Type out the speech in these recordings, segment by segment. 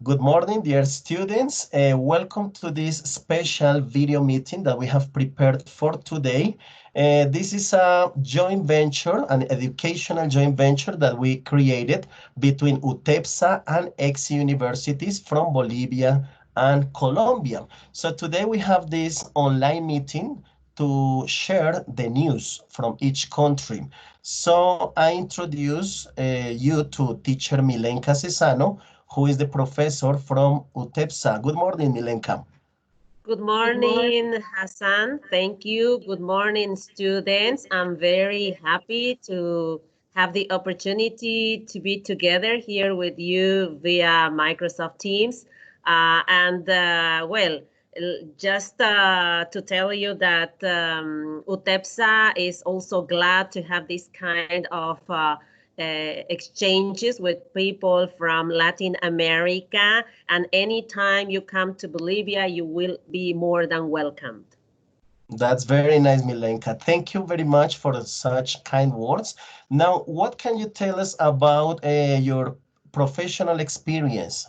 Good morning, dear students. Welcome to this special video meeting that we have prepared for today. This is a joint venture, an educational joint venture that we created between Utepsa and Ecci universities from Bolivia and Colombia. So today we have this online meeting to share the news from each country. So I introduce you to teacher Milenka Cesano, who is the professor from Utepsa. Good morning, Milenka. Good morning, Hassan. Thank you. Good morning, students. I'm very happy to have the opportunity to be together here with you via Microsoft Teams. Just to tell you that Utepsa is also glad to have this kind of exchanges with people from Latin America. And anytime you come to Bolivia, you will be more than welcomed. That's very nice, Milenka. Thank you very much for such kind words. Now, what can you tell us about your professional experience?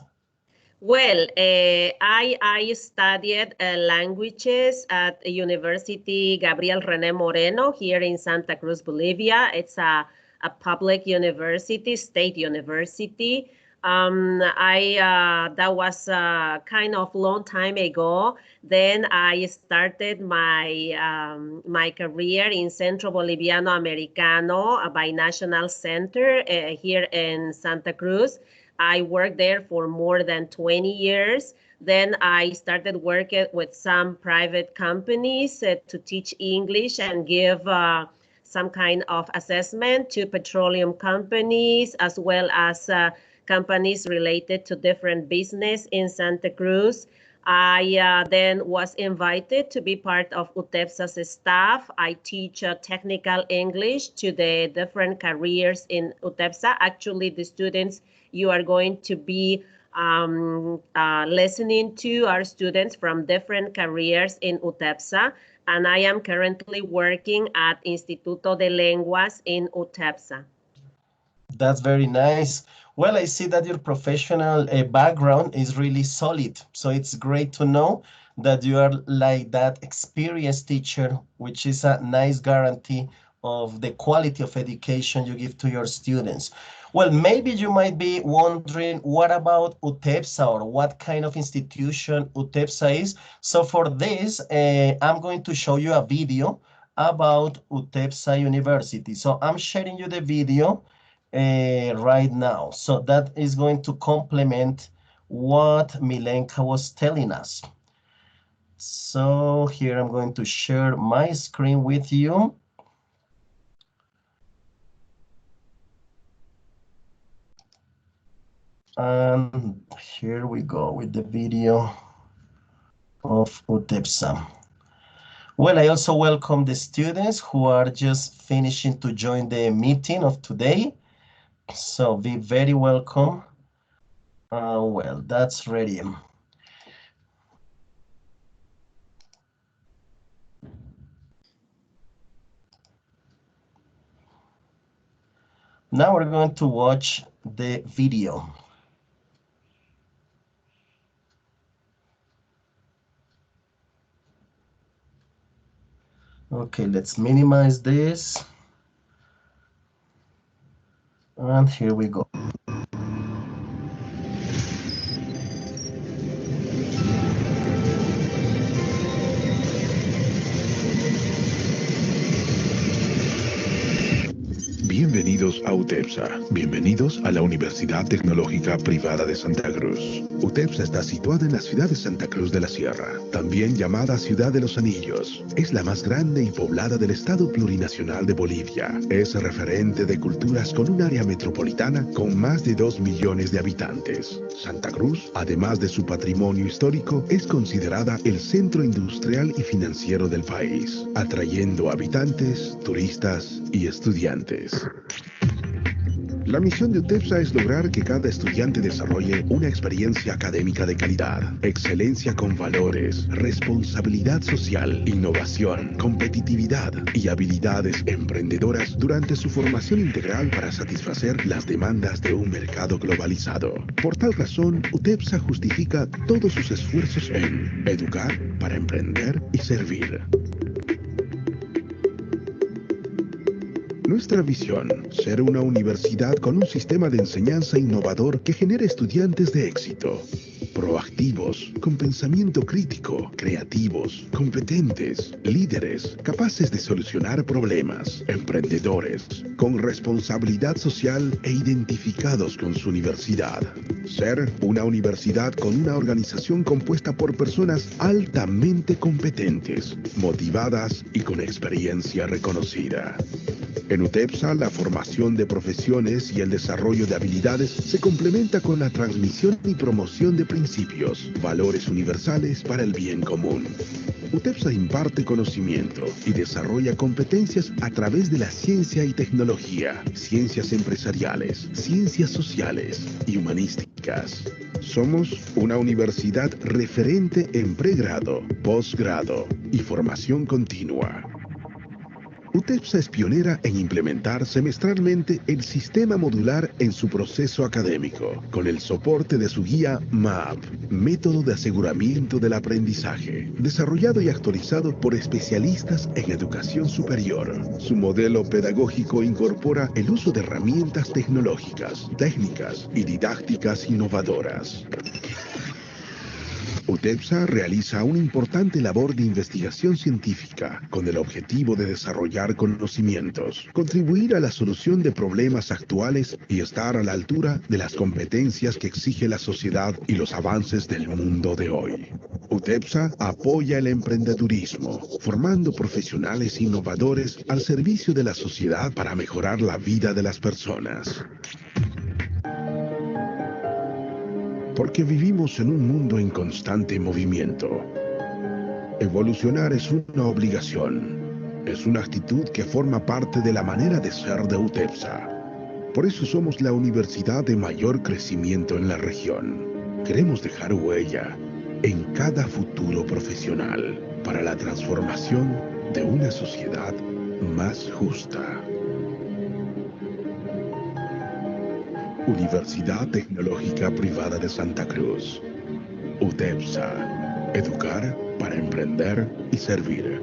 Well, I studied languages at University Gabriel René Moreno here in Santa Cruz, Bolivia. It's a public university, state university. That was kind of long time ago. Then I started my career in Centro Boliviano Americano, a binational center here in Santa Cruz. I worked there for more than 20 years. Then I started working with some private companies to teach English and give some kind of assessment to petroleum companies as well as companies related to different business in Santa Cruz. I then was invited to be part of Utepsa's staff. I teach technical English to the different careers in Utepsa. Actually, the students you are going to be listening to are students from different careers in Utepsa. And I am currently working at Instituto de Lenguas in Utepsa. That's very nice. Well, I see that your professional background is really solid. So it's great to know that you are like that experienced teacher, which is a nice guarantee of the quality of education you give to your students. Well, maybe you might be wondering, what about Utepsa, or what kind of institution Utepsa is? So for this, I'm going to show you a video about Utepsa University. So I'm sharing you the video right now. So that is going to complement what Milenka was telling us. So here I'm going to share my screen with you. And here we go with the video of Utepsa. Well, I also welcome the students who are just finishing to join the meeting of today. So be very welcome. Well, that's ready. Now we're going to watch the video. Okay, let's minimize this. And here we go. Bienvenidos a Utepsa. Bienvenidos a la Universidad Tecnológica Privada de Santa Cruz. Utepsa está situada en la ciudad de Santa Cruz de la Sierra, también llamada Ciudad de los Anillos. Es la más grande y poblada del Estado Plurinacional de Bolivia. Es referente de culturas con un área metropolitana con más de 2 millones de habitantes. Santa Cruz, además de su patrimonio histórico, es considerada el centro industrial y financiero del país, atrayendo habitantes, turistas y estudiantes. La misión de Utepsa es lograr que cada estudiante desarrolle una experiencia académica de calidad, excelencia con valores, responsabilidad social, innovación, competitividad y habilidades emprendedoras durante su formación integral para satisfacer las demandas de un mercado globalizado. Por tal razón, Utepsa justifica todos sus esfuerzos en educar para emprender y servir. Nuestra visión, ser una universidad con un sistema de enseñanza innovador que genere estudiantes de éxito, proactivos, con pensamiento crítico, creativos, competentes, líderes, capaces de solucionar problemas, emprendedores, con responsabilidad social e identificados con su universidad. Ser una universidad con una organización compuesta por personas altamente competentes, motivadas y con experiencia reconocida. En Utepsa, la formación de profesiones y el desarrollo de habilidades se complementa con la transmisión y promoción de principios, valores universales para el bien común. Utepsa imparte conocimiento y desarrolla competencias a través de la ciencia y tecnología, ciencias empresariales, ciencias sociales y humanísticas. Somos una universidad referente en pregrado, posgrado y formación continua. Utepsa es pionera en implementar semestralmente el sistema modular en su proceso académico, con el soporte de su guía MAP, Método de Aseguramiento del Aprendizaje, desarrollado y actualizado por especialistas en educación superior. Su modelo pedagógico incorpora el uso de herramientas tecnológicas, técnicas y didácticas innovadoras. Utepsa realiza una importante labor de investigación científica con el objetivo de desarrollar conocimientos, contribuir a la solución de problemas actuales y estar a la altura de las competencias que exige la sociedad y los avances del mundo de hoy. Utepsa apoya el emprendedurismo, formando profesionales innovadores al servicio de la sociedad para mejorar la vida de las personas. Porque vivimos en un mundo en constante movimiento. Evolucionar es una obligación. Es una actitud que forma parte de la manera de ser de Utepsa. Por eso somos la universidad de mayor crecimiento en la región. Queremos dejar huella en cada futuro profesional para la transformación de una sociedad más justa. Universidad Tecnológica Privada de Santa Cruz. Utepsa. Educar para emprender y servir.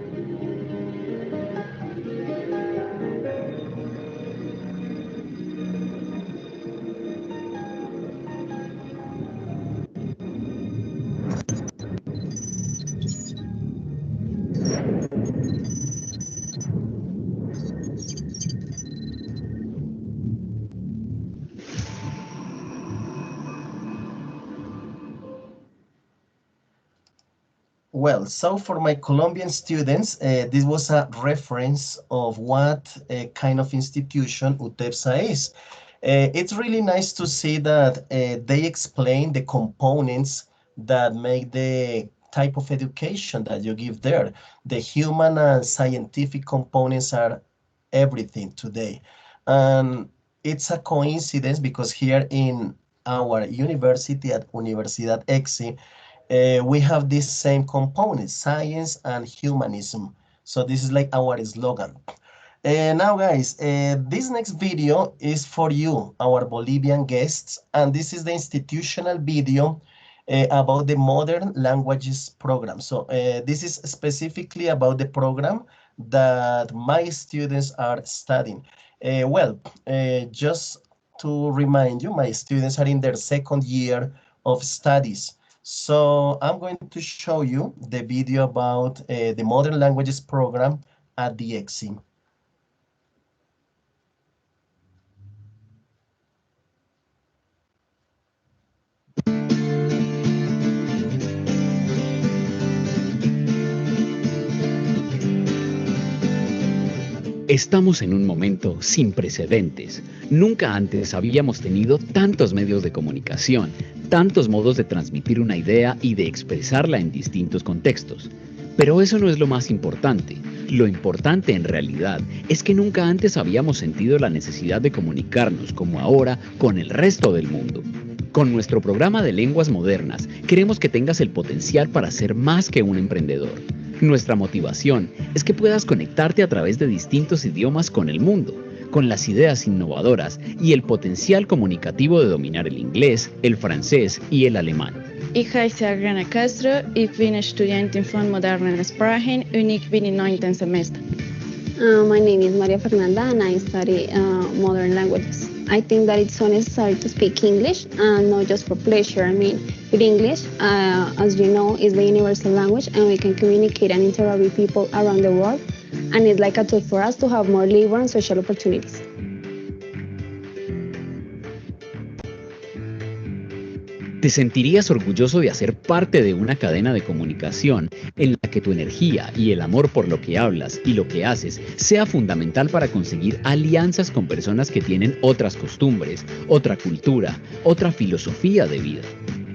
Well, so for my Colombian students, this was a reference of what kind of institution UTEPSA is. It's really nice to see that they explain the components that make the type of education that you give there. The human and scientific components are everything today. And it's a coincidence because here in our university at Universidad Ecci, we have this same components, science and humanism. So this is like our slogan. Now guys, this next video is for you, our Bolivian guests, and this is the institutional video about the modern languages program. So this is specifically about the program that my students are studying. Just to remind you, my students are in their second year of studies. So I'm going to show you the video about the modern languages program at the Ecci. Estamos en un momento sin precedentes. Nunca antes habíamos tenido tantos medios de comunicación, tantos modos de transmitir una idea y de expresarla en distintos contextos. Pero eso no es lo más importante. Lo importante en realidad es que nunca antes habíamos sentido la necesidad de comunicarnos como ahora con el resto del mundo. Con nuestro programa de lenguas modernas, queremos que tengas el potencial para ser más que un emprendedor. Nuestra motivación es que puedas conectarte a través de distintos idiomas con el mundo, con las ideas innovadoras y el potencial comunicativo de dominar el inglés, el francés y el alemán. Ich heiße Adriana Castro, ich bin Studentin von modernen Sprachen und ich bin im 9. Semester. My name is Maria Fernanda and I study modern languages. I think that it's so necessary to speak English and not just for pleasure. I mean, with English, as you know, is the universal language and we can communicate and interact with people around the world. And it's like a tool for us to have more labor and social opportunities. Te sentirías orgulloso de hacer parte de una cadena de comunicación en la que tu energía y el amor por lo que hablas y lo que haces sea fundamental para conseguir alianzas con personas que tienen otras costumbres, otra cultura, otra filosofía de vida.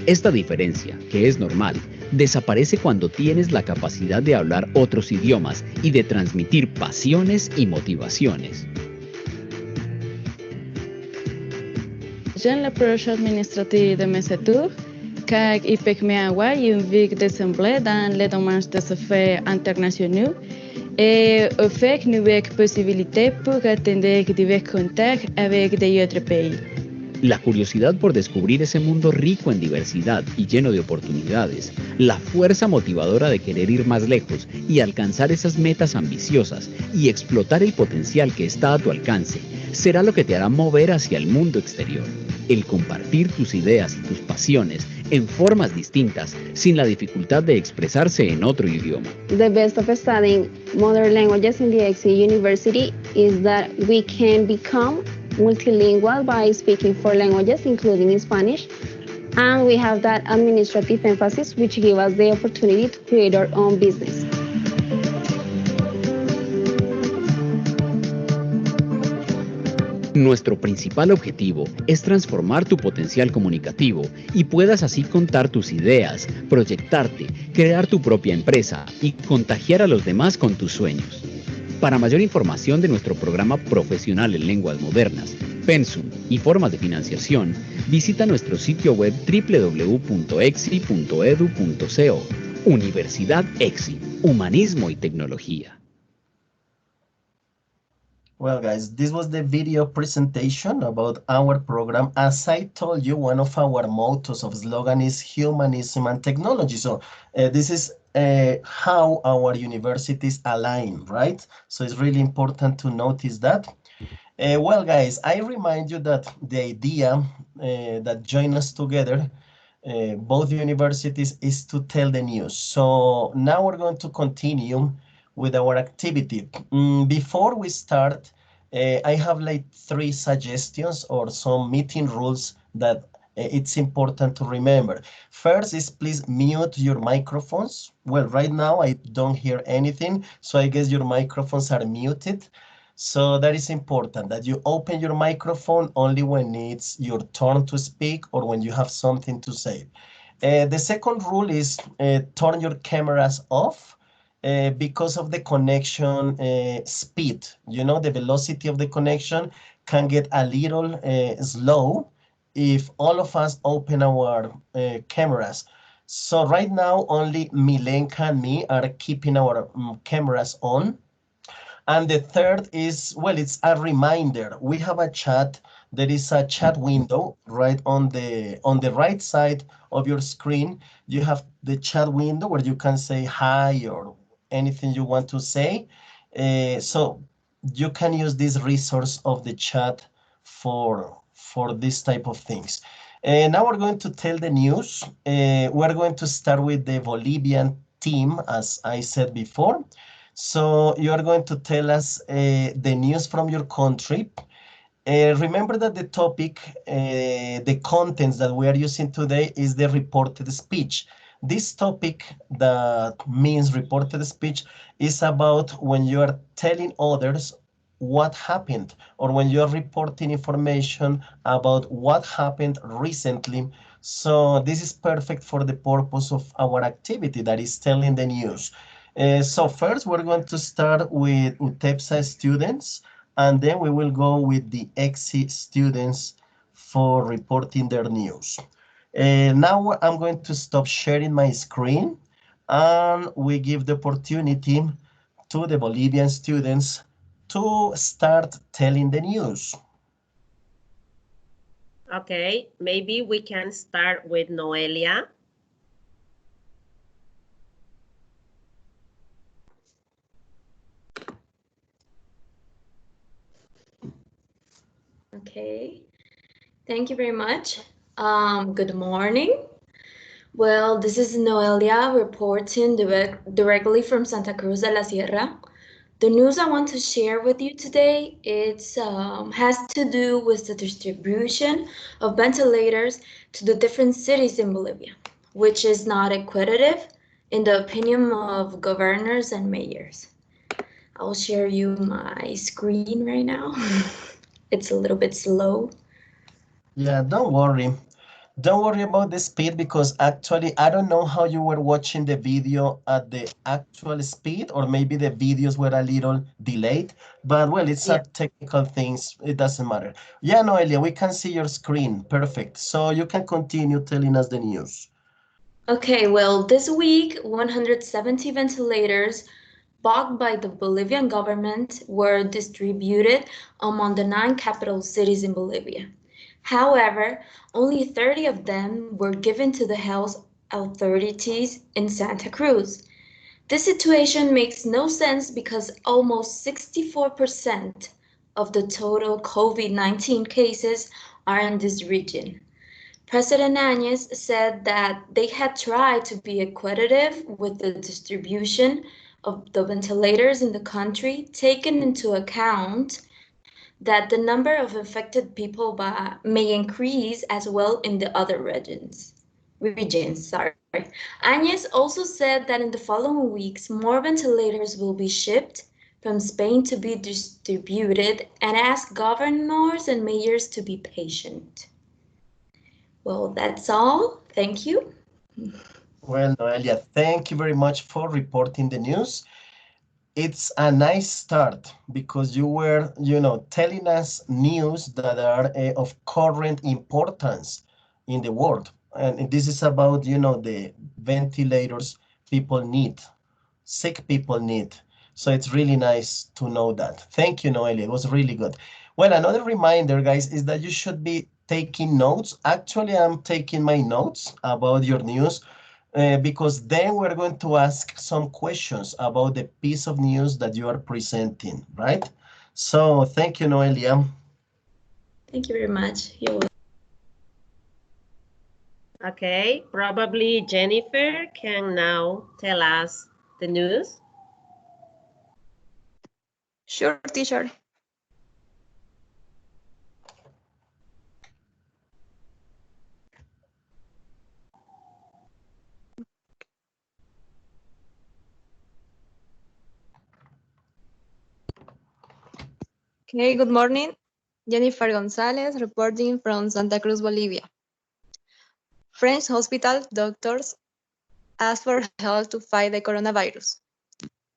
Esta diferencia, que es normal, desaparece cuando tienes la capacidad de hablar otros idiomas y de transmitir pasiones y motivaciones. Jean le projet administratif de mes études, car il permet d'avoir une vie d'assemblée dans les domaines des affaires internationaux et offre une nouvelle possibilité pour atteindre divers contacts avec d'autres pays. La curiosidad por descubrir ese mundo rico en diversidad y lleno de oportunidades, la fuerza motivadora de querer ir más lejos y alcanzar esas metas ambiciosas y explotar el potencial que está a tu alcance, será lo que te hará mover hacia el mundo exterior. El compartir tus ideas y tus pasiones en formas distintas, sin la dificultad de expresarse en otro idioma. The best of studying modern languages in the Ecci University is that we can become multilingual by speaking 4 languages, including Spanish, and we have that administrative emphasis which gives us the opportunity to create our own business. Nuestro principal objetivo es transformar tu potencial comunicativo y puedas así contar tus ideas, proyectarte, crear tu propia empresa y contagiar a los demás con tus sueños. Para mayor información de nuestro programa profesional en lenguas modernas, pensum y formas de financiación, visita nuestro sitio web www.ecci.edu.co. Universidad Ecci, Humanismo y Tecnología. Well, guys, this was the video presentation about our program. As I told you, one of our mottos of slogan is humanism and technology. So this is how our universities align, right? So it's really important to notice that. Well, guys, I remind you that the idea that join us together, both universities, is to tell the news. So now we're going to continue with our activity. Before we start, I have like 3 suggestions or some meeting rules that it's important to remember. First is please mute your microphones. Well, right now I don't hear anything, so I guess your microphones are muted. So that is important that you open your microphone only when it's your turn to speak or when you have something to say. The second rule is turn your cameras off. Because of the connection speed, you know, the velocity of the connection can get a little slow if all of us open our cameras. So right now, only Milenka and me are keeping our cameras on. And the third is, well, it's a reminder. We have a chat. There is a chat window right on the right side of your screen. You have the chat window where you can say hi or anything you want to say. So you can use this resource of the chat for this type of things. Now we're going to tell the news. We're going to start with the Bolivian team, as I said before. So you are going to tell us the news from your country. Remember that the topic, the contents that we are using today is the reported speech. This topic that means reported speech is about when you are telling others what happened or when you are reporting information about what happened recently. So this is perfect for the purpose of our activity, that is telling the news. So first, we're going to start with Utepsa students, and then we will go with the Ecci students for reporting their news. Now I'm going to stop sharing my screen, and we give the opportunity to the Bolivian students to start telling the news. Okay, maybe we can start with Noelia. Okay, thank you very much. Good morning. Well, this is Noelia reporting directly from Santa Cruz de la Sierra. The news I want to share with you today has to do with the distribution of ventilators to the different cities in Bolivia, which is not equitative in the opinion of governors and mayors. I'll share you my screen right now. It's a little bit slow. Yeah, don't worry. Don't worry about the speed because actually I don't know how you were watching the video at the actual speed, or maybe the videos were a little delayed, but well, it's Yeah. a technical things. It doesn't matter. Yeah, Noelia, we can see your screen. Perfect. So you can continue telling us the news. Okay, well, this week, 170 ventilators bought by the Bolivian government were distributed among the 9 capital cities in Bolivia. However, only 30 of them were given to the health authorities in Santa Cruz. This situation makes no sense because almost 64% of the total COVID-19 cases are in this region. President Áñez said that they had tried to be equitative with the distribution of the ventilators in the country, taking into account that the number of infected people may increase as well in the other regions. Áñez also said that in the following weeks, more ventilators will be shipped from Spain to be distributed and asked governors and mayors to be patient. Well, that's all. Thank you. Well, Noelia, thank you very much for reporting the news. It's a nice start because you were, telling us news that are of current importance in the world. And this is about, the ventilators people need, sick people need. So it's really nice to know that. Thank you, Noelia. It was really good. Well, another reminder, guys, is that you should be taking notes. Actually, I'm taking my notes about your news because then we're going to ask some questions about the piece of news that you are presenting, right? So thank you, Noelia. Thank you very much. You're welcome. Okay, probably Jennifer can now tell us the news. Sure, teacher. Okay, good morning. Jennifer Gonzalez reporting from Santa Cruz, Bolivia. French hospital doctors ask for help to fight the coronavirus.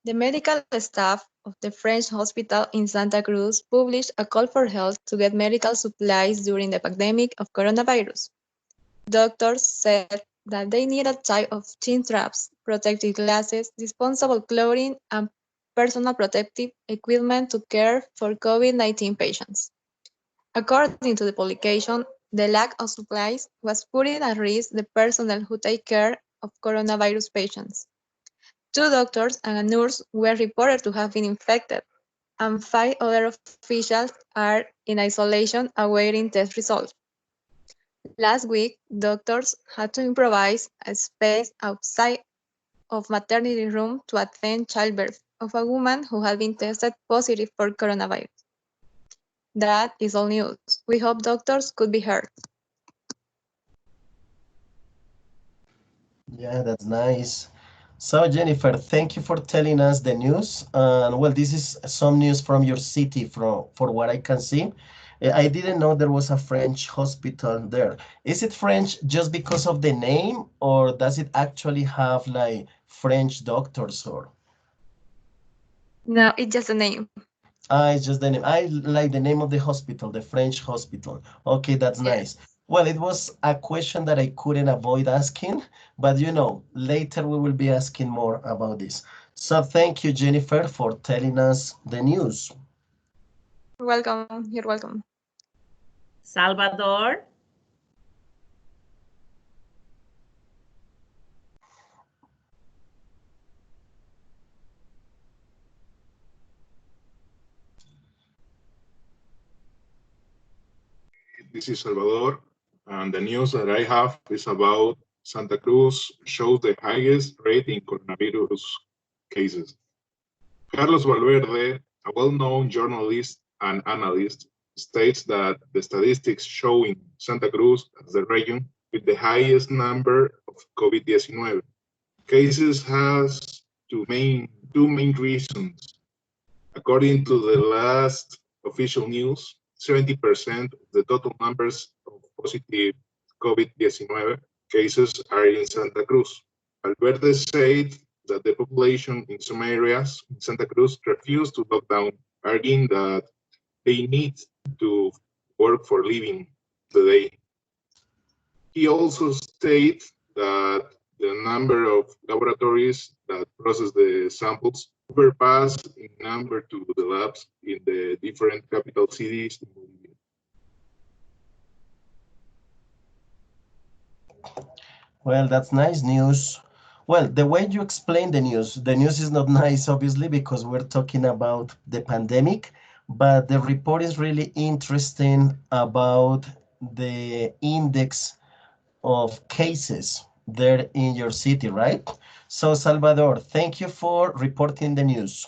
The medical staff of the French hospital in Santa Cruz published a call for help to get medical supplies during the pandemic of coronavirus. Doctors said that they need a type of chin straps, protective glasses, disposable clothing, and personal protective equipment to care for COVID-19 patients. According to the publication, the lack of supplies was putting at risk the personnel who take care of coronavirus patients. 2 doctors and a nurse were reported to have been infected, and 5 other officials are in isolation awaiting test results. Last week, doctors had to improvise a space outside of maternity room to attend childbirth of a woman who had been tested positive for coronavirus. That is all news. We hope doctors could be heard. Yeah, that's nice. So, Jennifer, thank you for telling us the news. And well, this is some news from your city, for what I can see. I didn't know there was a French hospital there. Is it French just because of the name, or does it actually have like French doctors or? No, it's just a name. Ah, it's just the name. I like the name of the hospital, the French hospital. Okay, that's nice. Yes. Well, it was a question that I couldn't avoid asking, but later we will be asking more about this. So thank you, Jennifer, for telling us the news. Welcome. You're welcome. Salvador. This is Salvador, and the news that I have is about Santa Cruz shows the highest rate in coronavirus cases. Carlos Valverde, a well-known journalist and analyst, states that the statistics showing Santa Cruz as the region with the highest number of COVID-19 cases has two main reasons. According to the last official news, 70% of the total numbers of positive COVID-19 cases are in Santa Cruz. Valverde said that the population in some areas in Santa Cruz refused to lock down, arguing that they need to work for living today. He also stated that the number of laboratories that process the samples overpass in number to the labs in the different capital cities in Bolivia. Well, that's nice news. Well, the way you explain the news is not nice, obviously, because we're talking about the pandemic, but the report is really interesting about the index of cases there in your city, right? So, Salvador, thank you for reporting the news.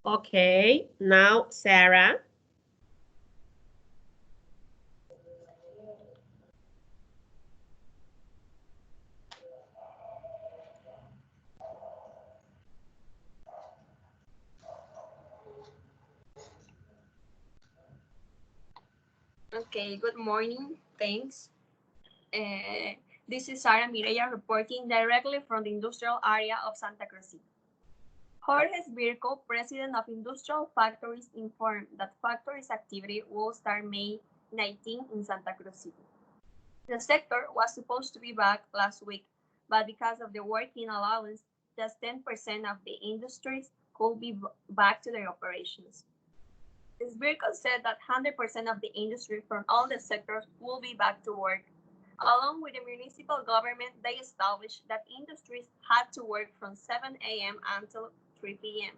Okay, now Sarah. Okay, good morning. Thanks. This is Sara Mireya reporting directly from the industrial area of Santa Cruz. Jorge Virco, president of Industrial Factories, informed that factories activity will start May 19 in Santa Cruz City. The sector was supposed to be back last week, but because of the working allowance, just 10% of the industries could be back to their operations. Virco said that 100% of the industry from all the sectors will be back to work. Along with the municipal government, they established that industries had to work from 7 a.m. until 3 p.m.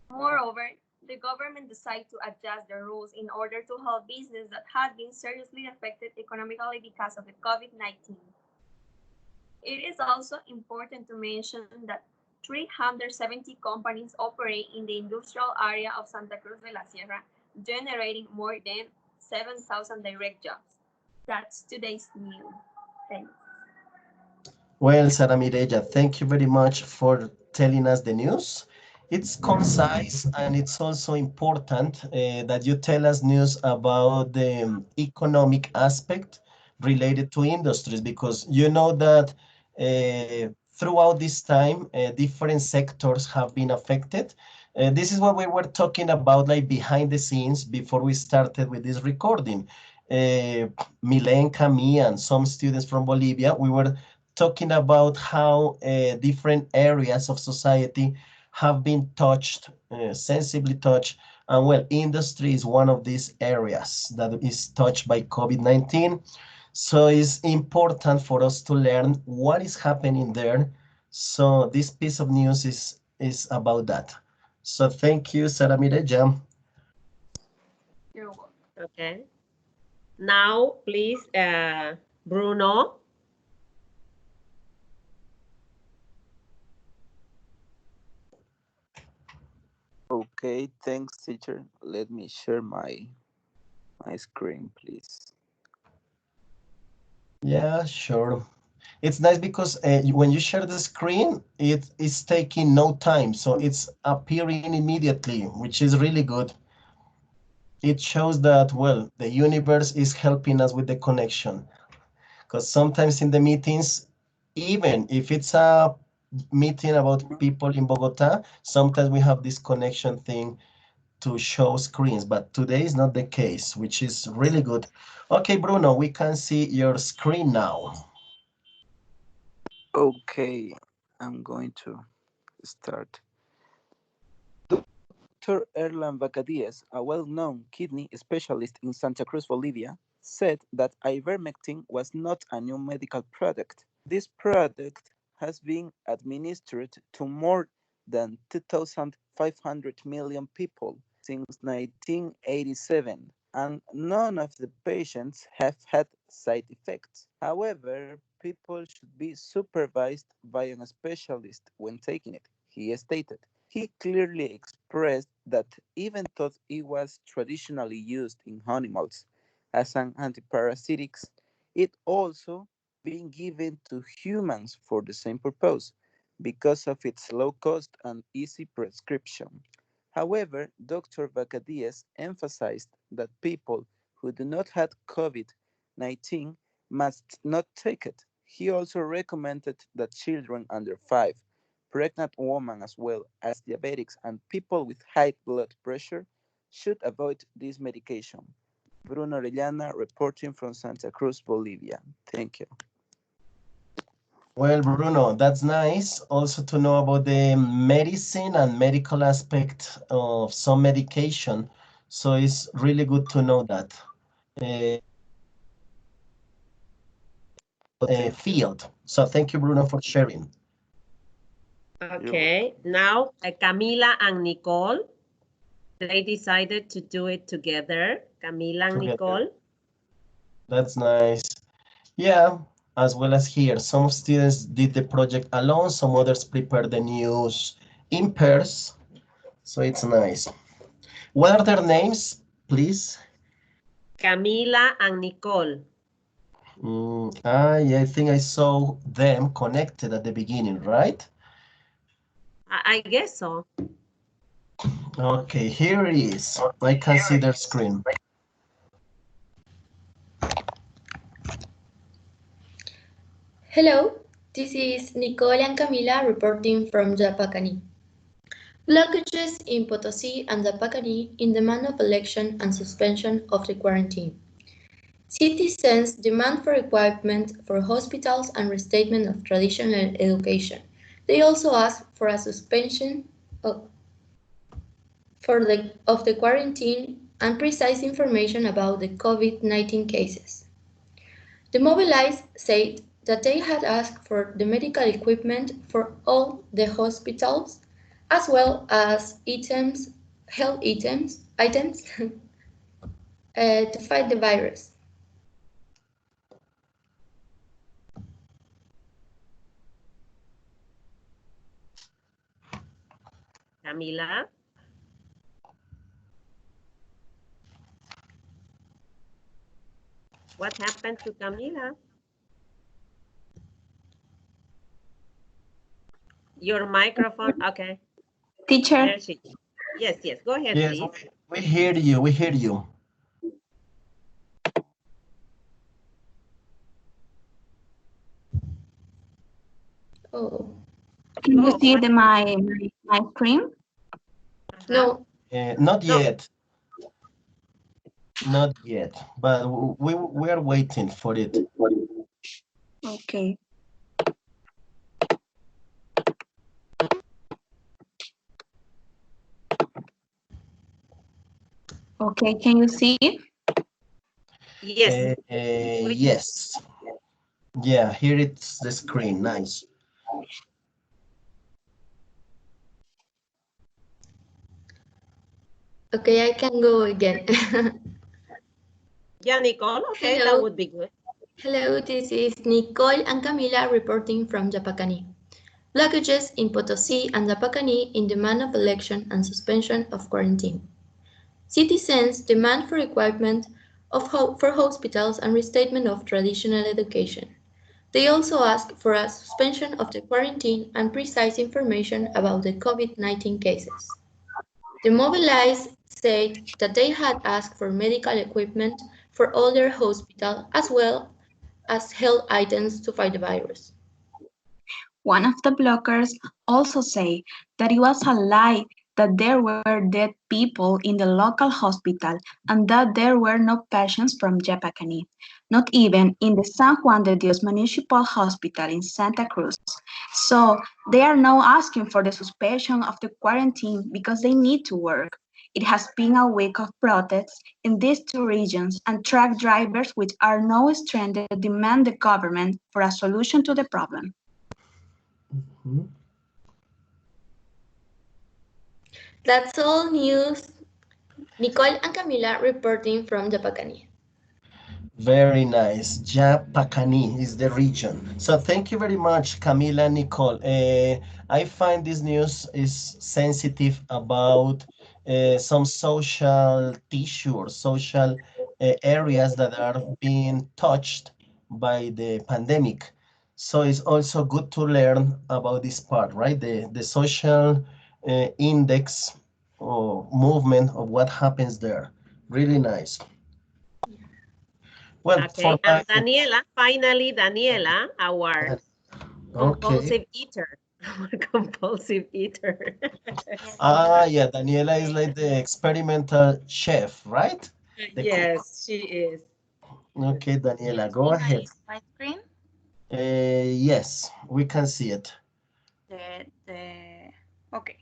Moreover, the government decided to adjust the rules in order to help businesses that had been seriously affected economically because of the COVID-19. It is also important to mention that 370 companies operate in the industrial area of Santa Cruz de la Sierra, generating more than 7,000 direct jobs. That's today's news. Thanks. Well, Sara Mireya, thank you very much for telling us the news. It's concise and it's also important that you tell us news about the economic aspect related to industries because you know that throughout this time, different sectors have been affected. This is what we were talking about, like behind the scenes before we started with this recording. Milenka, me, and some students from Bolivia, we were talking about how different areas of society have been touched, sensibly touched. And well, industry is one of these areas that is touched by COVID-19. So it's important for us to learn what is happening there. So this piece of news is about that. So thank you, Sara Mireya. You're welcome. Okay. Now, please, Bruno. Okay, thanks, teacher. Let me share my screen, please. Yeah, sure. It's nice because when you share the screen, it is taking no time. So it's appearing immediately, which is really good. It shows that, well, the universe is helping us with the connection. Because sometimes in the meetings, even if it's a meeting about people in Bogota, sometimes we have this connection thing to show screens, but today is not the case, which is really good. Okay, Bruno, we can see your screen now. Okay, I'm going to start. Dr. Erlan Vacadíez, a well-known kidney specialist in Santa Cruz, Bolivia, said that ivermectin was not a new medical product. This product has been administered to more than 2,500 million people since 1987, and none of the patients have had side effects. However, people should be supervised by a specialist when taking it, he stated. He clearly expressed that even though it was traditionally used in animals as an antiparasitic, it also been given to humans for the same purpose because of its low cost and easy prescription. However, Dr. Vacadíez emphasized that people who do not have COVID-19 must not take it. He also recommended that children under 5, pregnant women as well as diabetics and people with high blood pressure should avoid this medication. Bruno Orellana reporting from Santa Cruz, Bolivia. Thank you. Well, Bruno, that's nice also to know about the medicine and medical aspect of some medication. So it's really good to know that. Thank you. Field. So thank you, Bruno, for sharing. Okay, now Camila and Nicole, they decided to do it together. Camila and Nicole. That's nice. Yeah, as well as here. Some students did the project alone, some others prepared the news in pairs. So it's nice. What are their names, please? Camila and Nicole. Yeah, I think I saw them connected at the beginning, right? I guess so. Okay, here it is. I can see their screen. Hello, this is Nicole and Camila reporting from Yapacani. Blockages in Potosí and Yapacani in demand of election and suspension of the quarantine. Citizens demand for equipment for hospitals and restatement of traditional education. They also ask for a suspension of the quarantine and precise information about the COVID-19 cases. The mobilized said that they had asked for the medical equipment for all the hospitals, as well as health items to fight the virus. Camila. What happened to Camila? Your microphone, okay. Teacher. There she is. Yes, yes, go ahead, Yes, please. we hear you, we hear you. Oh. Can you see my screen? No. Not yet. Not yet, but we are waiting for it. Okay. Okay, can you see it? Yes. Yes. Yeah, here it's the screen. Nice. Okay, I can go again. Yeah, Nicole, okay, Hello. that would be good. Hello, this is Nicole and Camila reporting from Yapacani. Blockages in Potosí and Yapacani in demand of election and suspension of quarantine. Citizens demand for equipment for hospitals and restatement of traditional education. They also ask for a suspension of the quarantine and precise information about the COVID-19 cases. The mobilized said that they had asked for medical equipment for all their hospitals as well as health items to fight the virus. One of the bloggers also said that it was a lie that there were dead people in the local hospital and that there were no patients from Yapacani, not even in the San Juan de Dios Municipal Hospital in Santa Cruz. So they are now asking for the suspension of the quarantine because they need to work. It has been a week of protests in these two regions, and truck drivers, which are now stranded, demand the government for a solution to the problem. Mhm. That's all news. Nicole and Camila reporting from Japacani. Very nice. Japacani is the region. So thank you very much, Camila and Nicole. I find this news is sensitive about some social tissue, social areas that are being touched by the pandemic. So it's also good to learn about this part, right? The social index or movement of what happens there. Really nice. Well, for Okay, my and Daniela, finally, Daniela, our okay. compulsive eater, our compulsive eater. Yes, Ah, yeah, Daniela is like the experimental chef, right? The cook. Yes, she is. Okay, Daniela, yes. go See ahead. my screen? Yes, we can see it. Okay.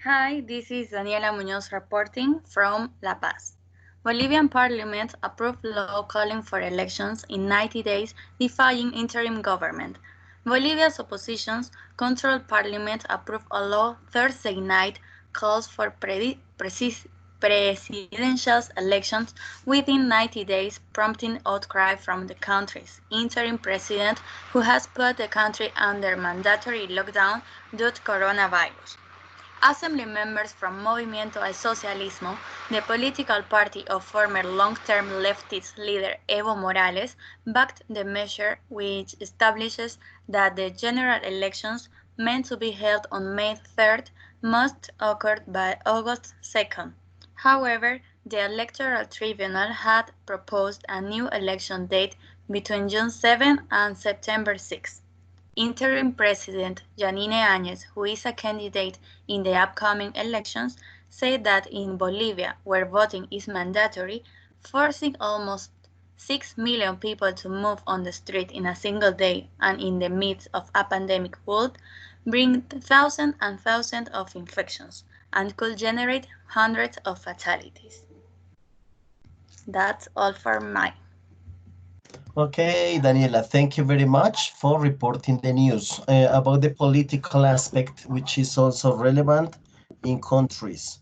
Hi, this is Daniela Muñoz reporting from La Paz. Bolivian Parliament approved law calling for elections in 90 days, defying interim government. Bolivia's opposition's controlled parliament approved a law Thursday night calls for presidential elections within 90 days, prompting outcry from the country's interim president, who has put the country under mandatory lockdown due to coronavirus. Assembly members from Movimiento al Socialismo, the political party of former long-term leftist leader Evo Morales, backed the measure, which establishes that the general elections, meant to be held on May 3rd, must occur by August 2nd. However, the Electoral Tribunal had proposed a new election date between June 7 and September 6. Interim President Janine Áñez, who is a candidate in the upcoming elections, said that in Bolivia, where voting is mandatory, forcing almost 6 million people to move on the street in a single day and in the midst of a pandemic would bring thousands and thousands of infections and could generate hundreds of fatalities. That's all for my. Okay, Daniela, thank you very much for reporting the news about the political aspect, which is also relevant in countries.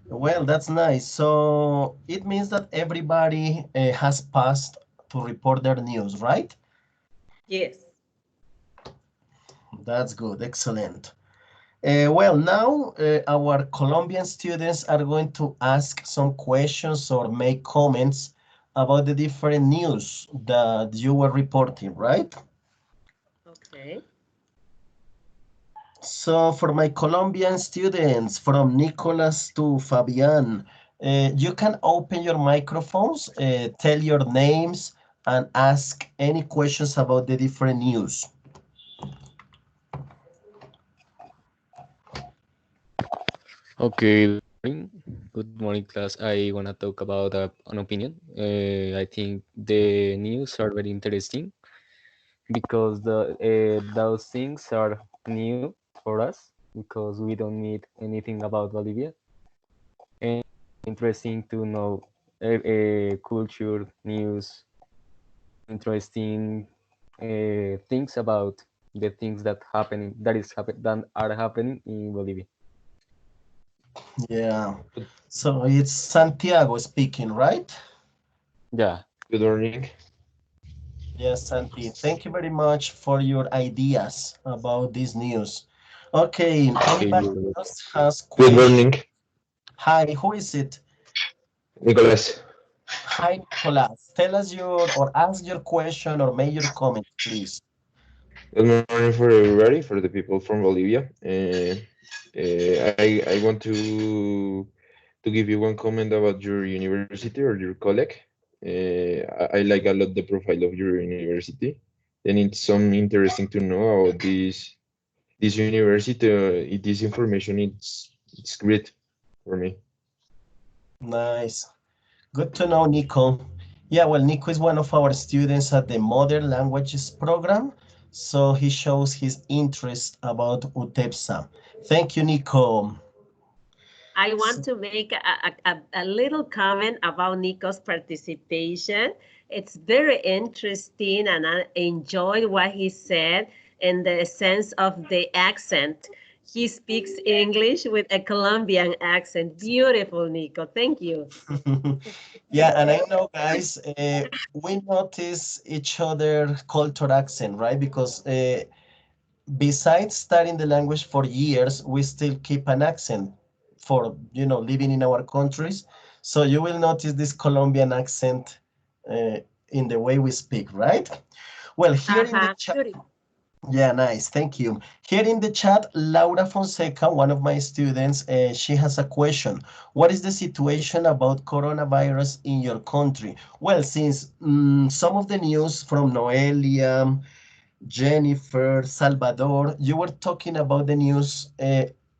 Well, that's nice. So it means that everybody has passed to report their news, right? Yes. That's good. Excellent. Well, now our Colombian students are going to ask some questions or make comments about the different news that you were reporting, right? Okay. So for my Colombian students, from Nicolas to Fabian, you can open your microphones, tell your names, and ask any questions about the different news. Okay, morning. Good morning, class. I want to talk about an opinion. I think the news are very interesting because those things are new for us because we don't need anything about Bolivia. And interesting to know culture, news, interesting things about the things that are happening in Bolivia. Yeah. So it's Santiago speaking, right? Yeah. Good morning. Yes, Santi. Thank you very much for your ideas about this news. Okay, Okay, anybody else has good questions? morning, Hi, who is it? Nicholas. Hi, Nicolas. Tell us your or ask your question or make your comment, please. Good morning for everybody, for the people from Bolivia. I want to give you one comment about your university or your colleague. I like a lot the profile of your university, and it's some interesting to know about this. this university, this information, it's great for me. Nice. Good to know, Nico. Yeah, well, Nico is one of our students at the Modern Languages program, so he shows his interest about Utepsa. Thank you, Nico. I want to make a little comment about Nico's participation. It's very interesting, and I enjoyed what he said in the sense of the accent. He speaks English with a Colombian accent. Beautiful, Nico. Thank you. Yeah, and I know, guys, we notice each other culture accent, right? Because besides studying the language for years, we still keep an accent for, living in our countries. So you will notice this Colombian accent uh, in the way we speak, right? Well, here in the chat, Beautiful. yeah, nice. Thank you. Here in the chat, Laura Fonseca, one of my students, she has a question. What is the situation about coronavirus in your country? Well, since some of the news from Noelia, Jennifer, Salvador, you were talking about the news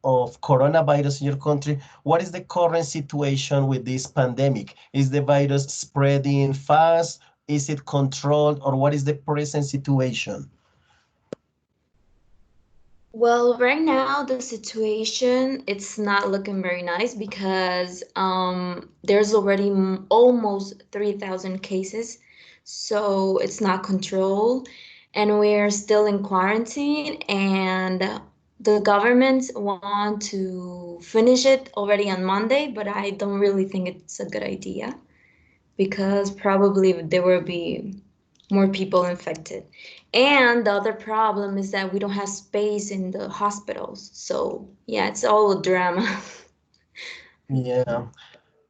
of coronavirus in your country. What is the current situation with this pandemic? Is the virus spreading fast? Is it controlled? Or what is the present situation? Well, right now the situation it's not looking very nice because there's already almost 3,000 cases, so it's not controlled, and we're still in quarantine. And the government want to finish it already on Monday, but I don't really think it's a good idea because probably there will be more people infected. And the other problem is that we don't have space in the hospitals. So, yeah, it's all a drama. Yeah,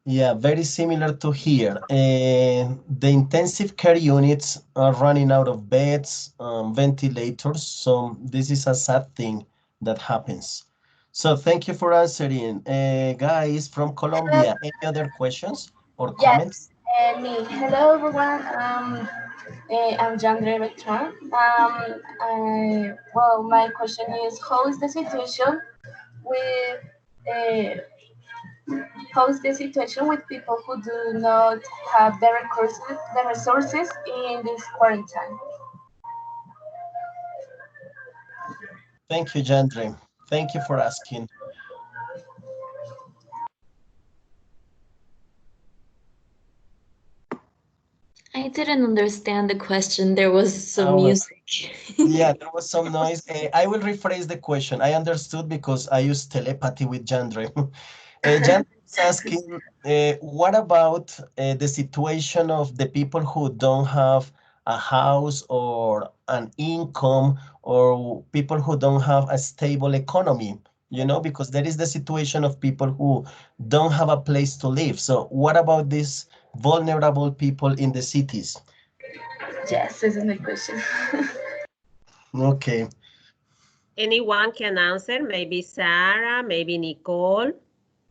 yeah, very similar to here. The intensive care units are running out of beds, ventilators. So this is a sad thing that happens. So thank you for answering. Guys from Colombia, any other questions or comments? Yes, me. Hello, everyone. I'm Jandre Bertrand. Well, my question is, how is the situation with uh, people who do not have the resources in this quarantine? Thank you, Jandre. Thank you for asking. I didn't understand the question. There was some Our music. Yeah, there was some noise. I will rephrase the question. I understood because I use telepathy with Jandre. Jandre is asking, what about the situation of the people who don't have a house or an income, or people who don't have a stable economy? Because there is the situation of people who don't have a place to live. So what about these vulnerable people in the cities? Yes, this is my question. Okay. Anyone can answer, maybe Sarah, maybe Nicole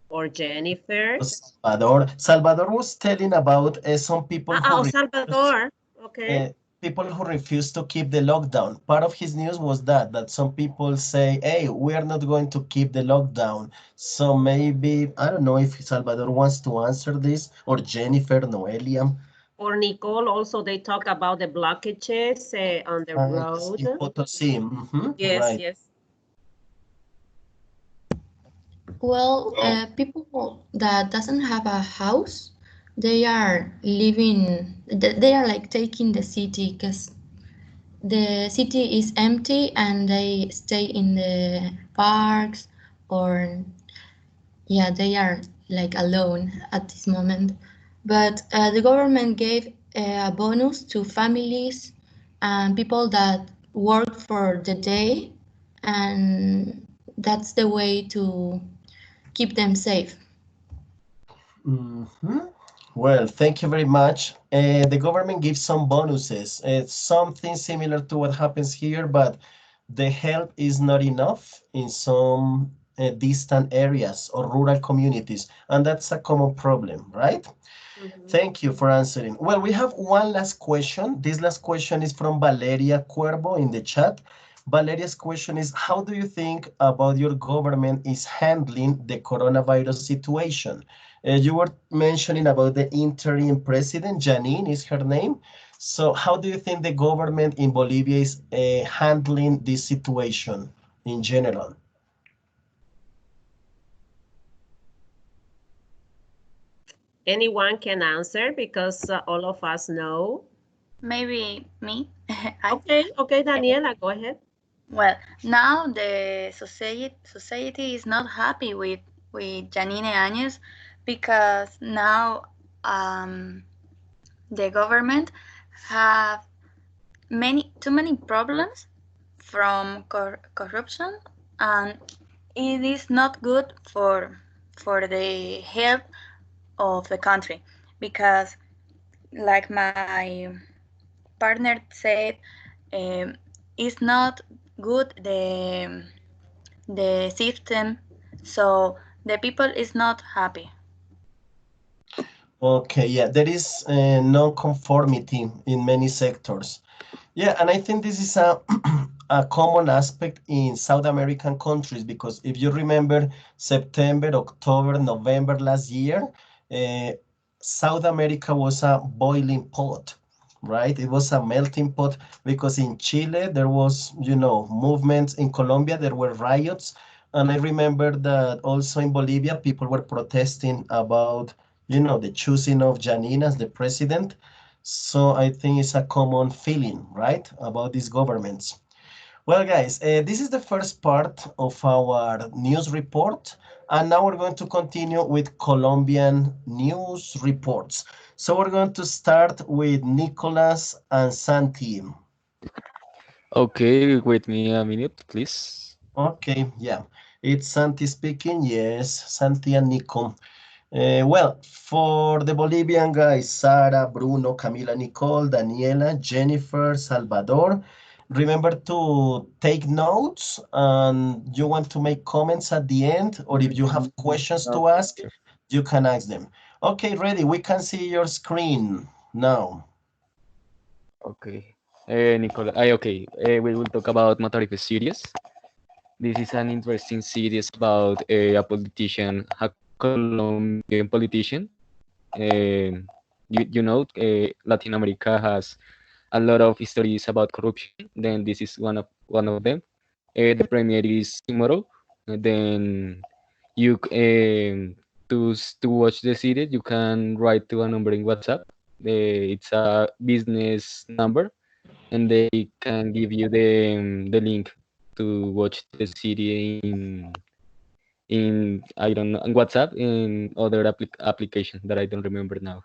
or Jennifer. Salvador was telling about some Oh, Salvador. Okay. people who refuse to keep the lockdown. Part of his news was that some people say, "Hey, we are not going to keep the lockdown." So maybe I don't know if Salvador wants to answer this, or Jennifer, Noelia. Or Nicole, also they talk about the blockages on the Yes, road. in Potosí. Yes, Right. yes. Well, people that doesn't have a house, they are living. They are like taking the city because the city is empty, and they stay in the parks, or yeah, they are like alone at this moment. But the government gave a bonus to families and people that work for the day, and that's the way to keep them safe. Mhm. Well, thank you very much. The government gives some bonuses. It's something similar to what happens here, but the help is not enough in some distant areas or rural communities, and that's a common problem, right? Thank you for answering. Well, we have one last question. This last question is from Valeria Cuervo in the chat. Valeria's question is, how do you think about your government is handling the coronavirus situation? You were mentioning about the interim president, Janine is her name. So how do you think the government in Bolivia is handling this situation in general? Anyone can answer because all of us know. Maybe me. Okay, Daniela, go ahead. Well, now the society is not happy with Janine Áñez because now the government have too many problems from corruption, and it is not good for the health of the country because, like my partner said, um, it's not good the system, so the people is not happy. Okay, yeah, there is non-conformity in many sectors. Yeah, and I think this is a a common aspect in South American countries because if you remember September, October, November last year, uh, South America was a boiling pot, right? It was a melting pot because in Chile there was, movements. In Colombia there were riots, and I remember that also in Bolivia people were protesting about, the choosing of Janine as the president. So I think it's a common feeling, right, about these governments. Well, guys, this is the first part of our news report, and now we're going to continue with Colombian news reports. So we're going to start with Nicolas and Santi. Okay, wait me a minute, please. Okay, yeah, it's Santi speaking. Yes, Santi and Nico. Well, for the Bolivian guys, Sara, Bruno, Camila, Nicole, Daniela, Jennifer, Salvador, remember to take notes and you want to make comments at the end, or if you have questions to ask, you can ask them. Okay, ready. We can see your screen now. Okay. Nicola, okay. We will talk about Motorife series. This is an interesting series about a politician, a Colombian politician. You know, Latin America has a lot of stories about corruption. Then this is one of them. The premiere is tomorrow. Then you to watch the series, you can write to a number in WhatsApp. It's a business number, and they can give you the link to watch the series in I don't know, on WhatsApp, in other application that I don't remember now.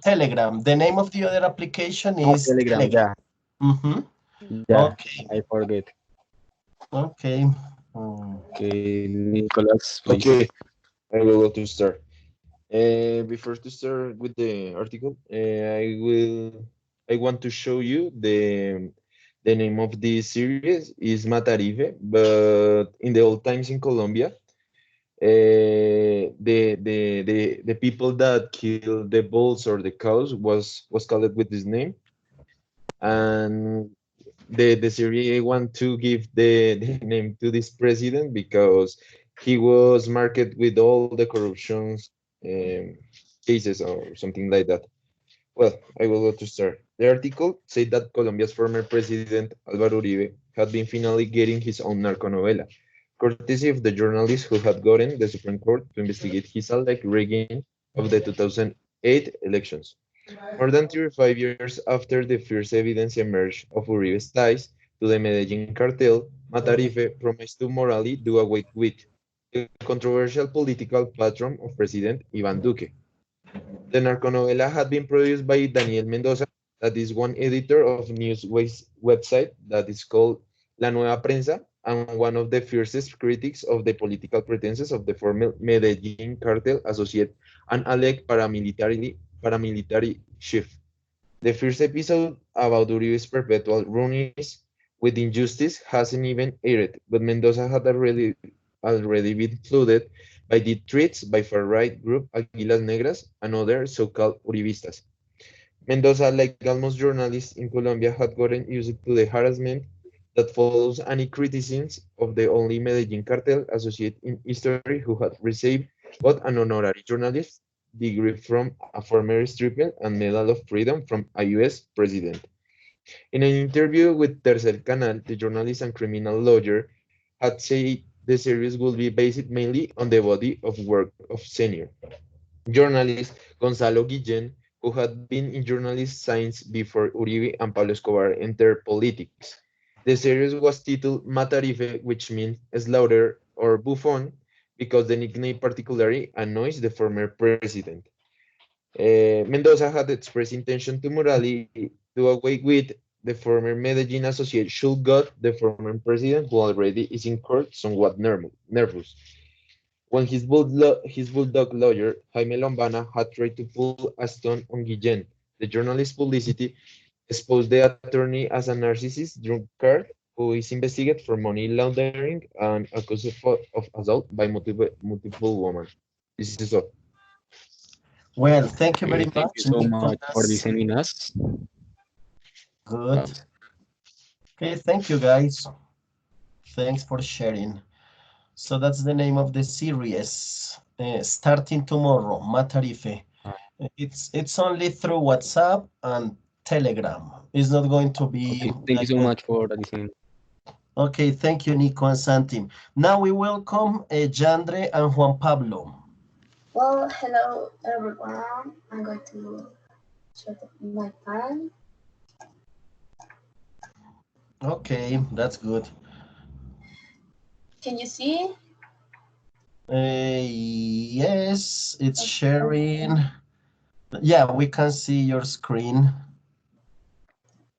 Telegram. The name of the other application Ah, is Telegram, Telegram. yeah, Mm-hmm. yeah, Okay. I forget. Okay. Okay, Nicholas, please. Okay, I will go to start. Before to start with the article, I want to show you the name of this series is Matarife, but in the old times in Colombia, the people that killed the bulls or the cows was called with this name, and the series want to give the name to this president because he was marked with all the corruptions um, cases or something like that. Well, I will go to start. The article said that Colombia's former president Álvaro Uribe had been finally getting his own narco-novela, courtesy of the journalist who had gotten the Supreme Court to investigate his alleged rigging of the 2008 elections. More than 35 years after the first evidence emerged of Uribe's ties to the Medellin cartel, Matarife promised to morally do away with the controversial political platform of President Ivan Duque. The narconovela had been produced by Daniel Mendoza, that is one editor of news website that is called La Nueva Prensa, and one of the fiercest critics of the political pretenses of the former Medellin cartel associate and alleged paramilitary chief. The first episode about Uribe's perpetual run-ins with injustice hasn't even aired, but Mendoza had already been flooded by the threats by far-right group Aguilas Negras and other so-called Uribistas. Mendoza, like almost journalists in Colombia, had gotten used to the harassment that follows any criticisms of the only Medellin cartel associate in history who had received both an honorary journalist degree from a former stripper and Medal of Freedom from a US president. In an interview with Tercer Canal, the journalist and criminal lawyer had said the series would be based mainly on the body of work of senior journalist Gonzalo Guillén, who had been in journalist science before Uribe and Pablo Escobar entered politics. The series was titled Matarife, which means slaughter or buffon, because the nickname particularly annoys the former president. Mendoza had expressed intention to morally do away with the former Medellin associate should got the former president, who already is in court, somewhat nervous. When his bulldog lawyer, Jaime Lombana, had tried to pull a stunt on Guillén, the journalist's publicity exposed the attorney as a narcissist drunkard who is investigated for money laundering and accused of assault by multiple women. This is all. Well, thank you very Thank you much, so much for Nicholas. listening us. Good. Okay, thank you guys. Thanks for sharing. So that's the name of the series. Starting tomorrow, Matarife. It's only through WhatsApp and Telegram. It's not going to be Okay, thank you like so a... much for listening. Okay, thank you, Nico and Santi. Now we welcome Jandre and Juan Pablo. Well, hello everyone. I'm going to shut up my panel. Okay, that's good. Can you see? Yes, it's sharing. Yeah, we can see your screen.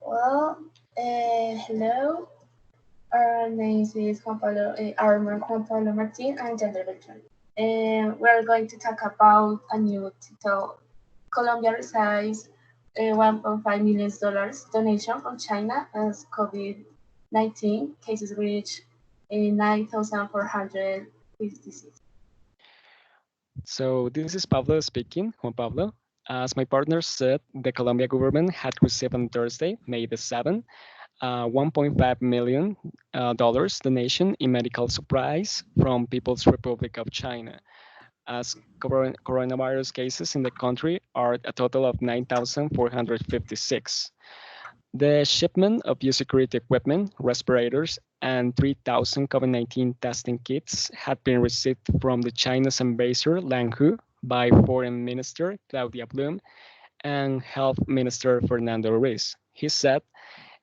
Well, hello. Our names is Juan Pablo, Juan Pablo Martin and Gender Beltran. And we're going to talk about a new title. Colombia receives $1.5 million donation from China as COVID-19 cases reach 9,456. So this is Pablo speaking, Juan Pablo. As my partner said, the Colombia government had received on Thursday, May the 7th, $1.5 million donation in medical supplies from People's Republic of China, as coronavirus cases in the country are a total of 9,456. The shipment of biosecurity equipment, respirators, and 3,000 COVID-19 testing kits had been received from the China's ambassador Lang Hu by Foreign Minister Claudia Blum and Health Minister Fernando Ruiz. He said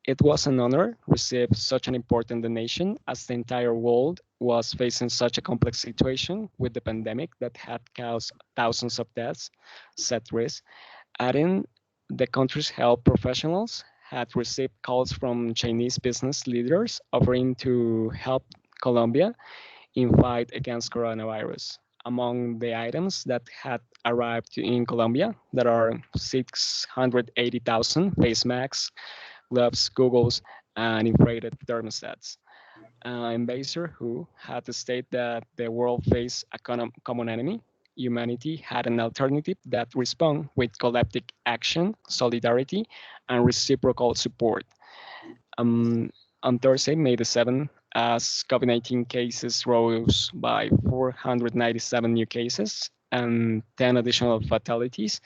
it was an honor to receive such an important donation as the entire world was facing such a complex situation with the pandemic that had caused thousands of deaths, said Ruiz, adding the country's health professionals had received calls from Chinese business leaders offering to help Colombia in fight against coronavirus. Among the items that had arrived in Colombia, there are 680,000 face masks, gloves, goggles, and infrared thermostats. Ambassador who had stated that the world faced a common enemy, humanity had an alternative that respond with collective action, solidarity, and reciprocal support. Um, on Thursday, May the 7th, as COVID-19 cases rose by 497 new cases and 10 additional fatalities,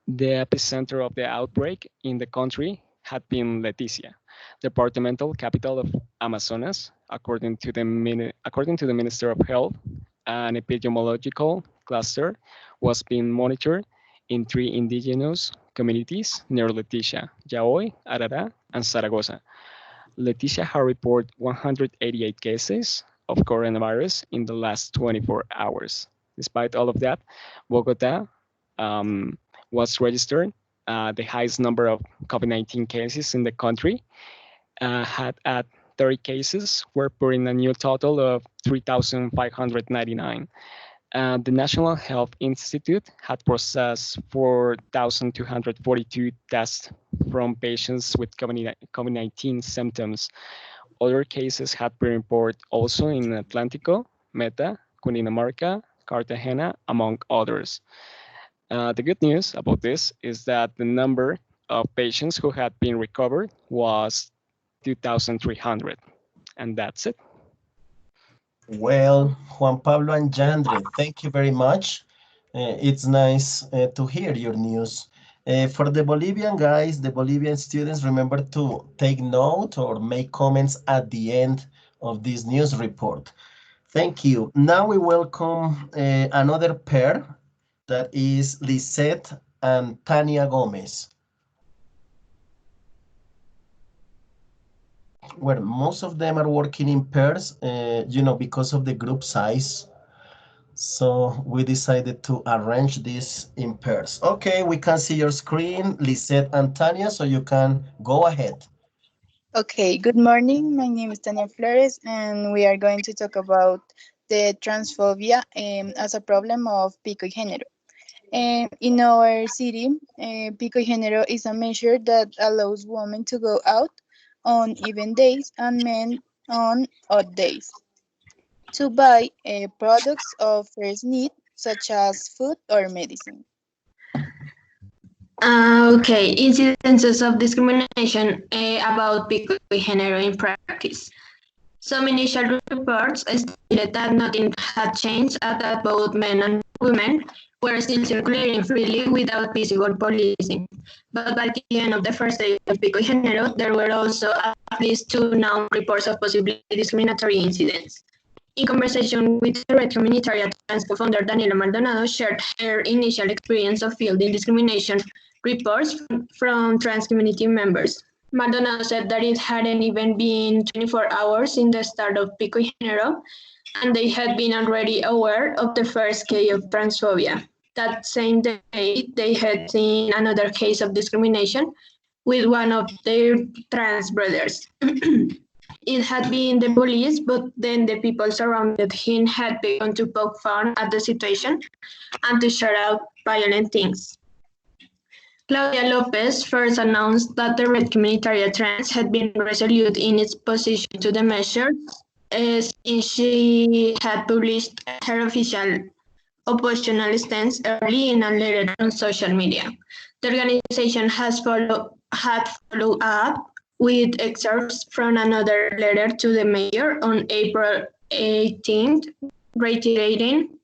the epicenter of the outbreak in the country had been Leticia, departmental capital of Amazonas, according to the Minister of Health. An epidemiological cluster was being monitored in 3 indigenous communities near Leticia: Yaoy, Arara, and Zaragoza. Leticia had reported 188 cases of coronavirus in the last 24 hours. Despite all of that, Bogota was registered the highest number of COVID-19 cases in the country, had at 30 cases, were putting a new total of 3,599. The National Health Institute had processed 4,242 tests from patients with COVID-19 symptoms. Other cases had been reported also in Atlántico, Meta, Cundinamarca, Cartagena, among others. The good news about this is that the number of patients who had been recovered was 2,300. And that's it. Well, Juan Pablo and Jandre, thank you very much. It's nice to hear your news. For the Bolivian guys, the Bolivian students, remember to take note or make comments at the end of this news report. Thank you. Now we welcome another pair that is Lisette and Tania Gomez. Well, most of them are working in pairs, because of the group size. So we decided to arrange this in pairs. Okay, we can see your screen, Lisette and Tania, so you can go ahead. Okay, good morning. My name is Tania Flores, and we are going to talk about the transphobia as a problem of pico y género. In our city, pico y género is a measure that allows women to go out on even days and men on odd days to buy products of first need, such as food or medicine. Okay, incidences of discrimination about pico y género in practice. Some initial reports stated that nothing had changed and that both men and women were still circulating freely without visible policing. But by the end of the first day of pico y género, there were also at least 2 known reports of possibly discriminatory incidents. In conversation with the Red Humanitarian Trans co-founder Daniela Maldonado shared her initial experience of fielding discrimination reports from trans community members. Maldonado said that it hadn't even been 24 hours in the start of Pico y Género, and they had been already aware of the first case of transphobia. That same day, they had seen another case of discrimination with one of their trans brothers. It had been the police, but then the people surrounding him had begun to poke fun at the situation and to shout out violent things. Claudia Lopez first announced that the Red Humanitarian Trans had been resolute in its position to the measure, since she had published her official oppositional stance early in a letter on social media. The organization had followed up with excerpts from another letter to the mayor on April 18th, reiterating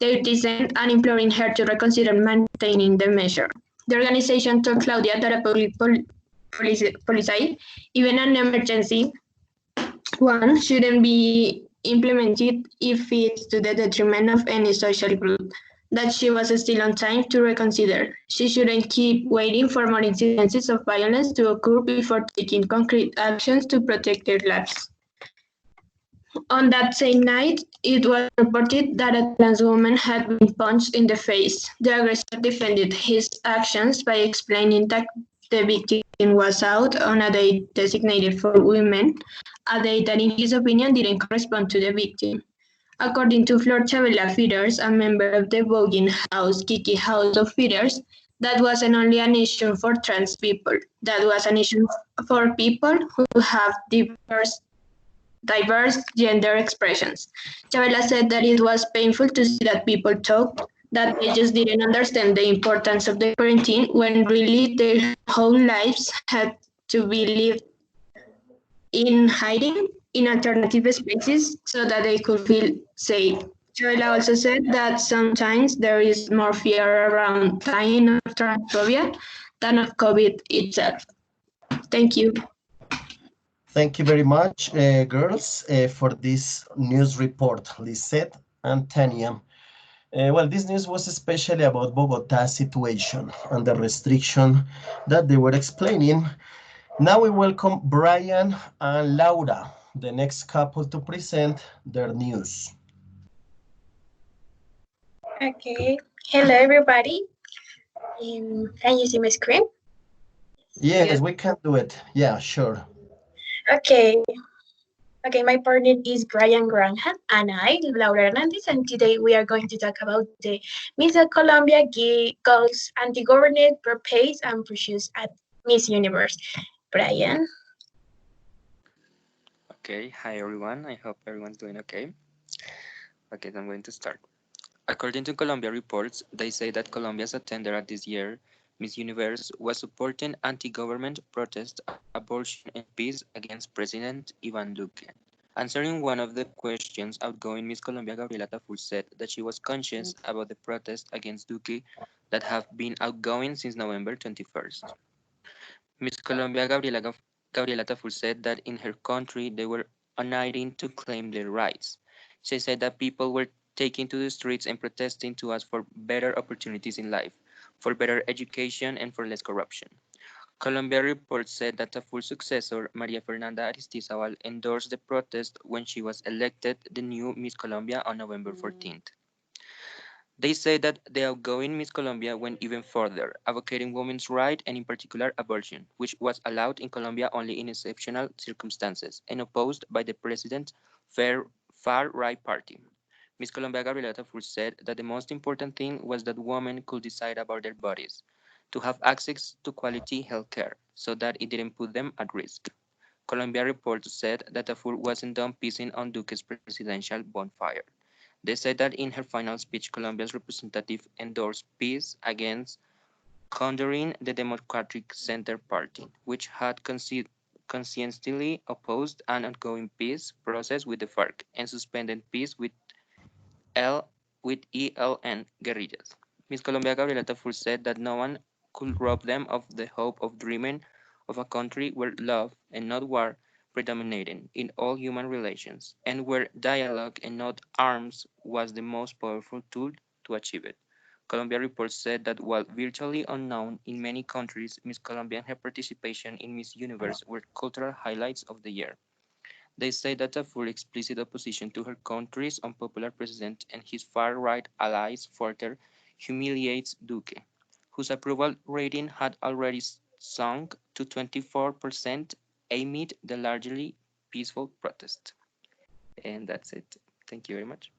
their dissent and imploring her to reconsider maintaining the measure. The organization told Claudia that a public policy, even an emergency one, shouldn't be implemented if it's to the detriment of any social group, that she was still on time to reconsider. She shouldn't keep waiting for more incidences of violence to occur before taking concrete actions to protect their lives. On that same night, it was reported that a trans woman had been punched in the face. The aggressor defended his actions by explaining that the victim was out on a date designated for women, a date that in his opinion didn't correspond to the victim. According to Flor Chavela Feeders, a member of the voguing house Kiki House of Feeders, that wasn't only an issue for trans people, that was an issue for people who have diverse gender expressions. Chavela said that it was painful to see that people thought that they just didn't understand the importance of the quarantine when really their whole lives had to be lived in hiding in alternative spaces so that they could feel safe. Chavela also said that sometimes there is more fear around dying of transphobia than of COVID itself. Thank you. Thank you very much, girls, for this news report, Lisette and Tania. Well, this news was especially about Bogota's situation and the restriction that they were explaining. Now we welcome Brian and Laura, the next couple, to present their news. Okay, hello everybody. Can you see my screen? Yes, we can do it. Yeah, sure. Okay. Okay, my partner is Brian Graham and I, Laura Hernandez, and today we are going to talk about the Miss Colombia Girls Anti-Government proposed and pursues at Miss Universe. Brian. Okay, hi everyone. I hope everyone's doing okay. Okay, so I'm going to start. According to Colombia reports, they say that Colombia's attender at this year Miss Universe was supporting anti-government protests, abortion, and peace against President Ivan Duque. Answering one of the questions, outgoing Miss Colombia Gabriela Tafur said that she was conscious about the protests against Duque that have been outgoing since November 21st. Miss Colombia Gabriela Tafur said that in her country they were uniting to claim their rights. She said that people were taking to the streets and protesting to ask for better opportunities in life, for better education, and for less corruption. Colombia reports said that Tafur's successor, Maria Fernanda Aristizabal, endorsed the protest when she was elected the new Miss Colombia on November 14th. They say that the outgoing Miss Colombia went even further, advocating women's rights and in particular abortion, which was allowed in Colombia only in exceptional circumstances and opposed by the president's far-right party. Miss Colombia Gabriela Tafur said that the most important thing was that women could decide about their bodies, to have access to quality health care, so that it didn't put them at risk. Colombia reports said that Tafur wasn't done pissing on Duque's presidential bonfire. They said that in her final speech, Colombia's representative endorsed peace against countering the Democratic Center Party, which had conscientiously opposed an ongoing peace process with the FARC and suspended peace L with ELN guerrillas. Miss Colombia Gabriela Tafur said that no one could rob them of the hope of dreaming of a country where love and not war predominated in all human relations, and where dialogue and not arms was the most powerful tool to achieve it. Colombia reports said that while virtually unknown in many countries, Miss Colombia and her participation in Miss Universe were cultural highlights of the year. They say that a full explicit opposition to her country's unpopular president and his far-right allies further humiliates Duque, whose approval rating had already sunk to 24% amid the largely peaceful protest. And that's it. Thank you very much.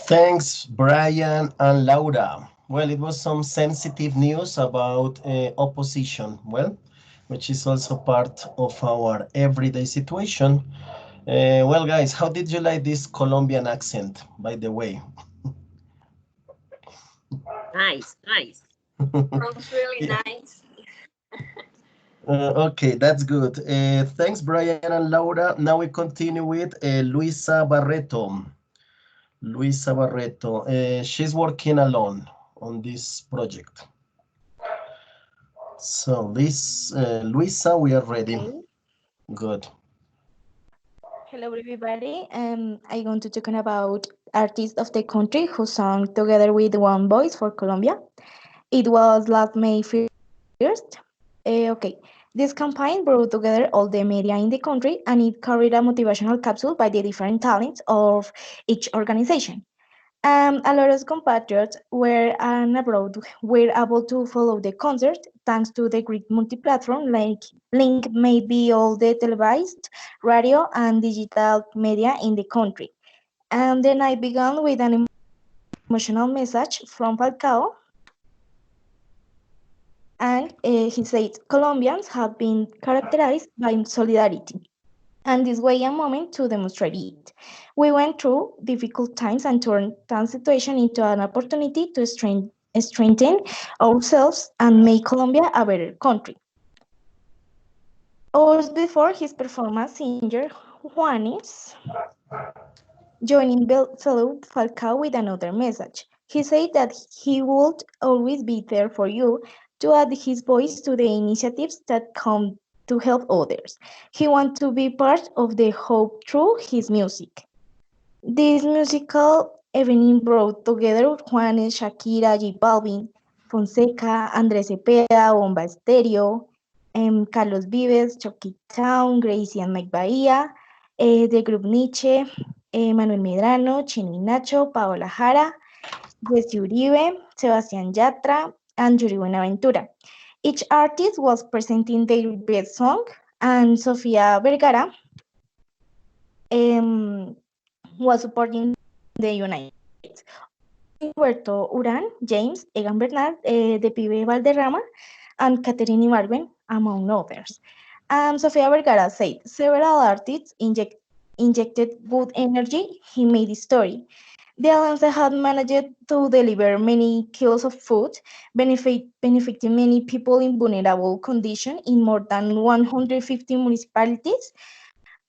Thanks, Brian and Laura. Well, it was some sensitive news about opposition, well, which is also part of our everyday situation. Well, guys, how did you like this Colombian accent, by the way? Nice, nice. Sounds really Yeah. nice. Okay, that's good. Thanks, Brian and Laura. Now we continue with Luisa Barreto. Luisa Barreto. She's working alone on this project. So, this Luisa, we are ready. Okay. Good. Hello, everybody. I'm going to talk about artists of the country who sang together with one voice for Colombia. It was last May 1st. Okay, this campaign brought together all the media in the country and it carried a motivational capsule by the different talents of each organization. A lot of compatriots were and abroad were able to follow the concert thanks to the great multi-platform link made by all the televised, radio, and digital media in the country. And the night began with an emotional message from Falcao, and he said Colombians have been characterized by solidarity and this way a moment to demonstrate it. We went through difficult times and turned that situation into an opportunity to strengthen ourselves and make Colombia a better country. Hours before his performance, singer Juanes joining fellow Falcao with another message. He said that he would always be there for you to add his voice to the initiatives that come to help others. He wants to be part of the hope through his music. This musical evening brought together Juanes, Shakira, J Balvin, Fonseca, Andrés Cepeda, Bomba Estéreo, Carlos Vives, Chucky Town, Gracie and Mike Bahía, the group Nietzsche, Manuel Medrano, Chino y Nacho, Paola Jara, Jesse Uribe, Sebastián Yatra, and Yuri Buenaventura. Each artist was presenting their best song, and Sofia Vergara was supporting the United States. Other artists were To Uran, James, Egan Bernard, the Pibe Valderrama, and Catherine Ibargüen, among others. Sofia Vergara said several artists injected good energy. He made a story. The alliance had managed to deliver many kilos of food, benefiting many people in vulnerable conditions in more than 150 municipalities,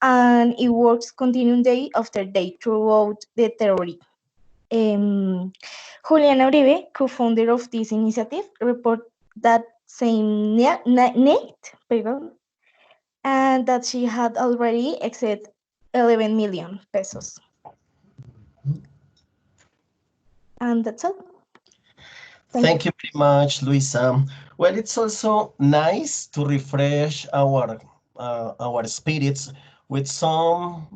and it works continuing day after day throughout the territory. Um, Juliana Uribe, co-founder of this initiative, report that same night, and that she had already exceeded 11 million pesos. And that's all. Thank you very much, Luisa. Well, it's also nice to refresh our spirits with some,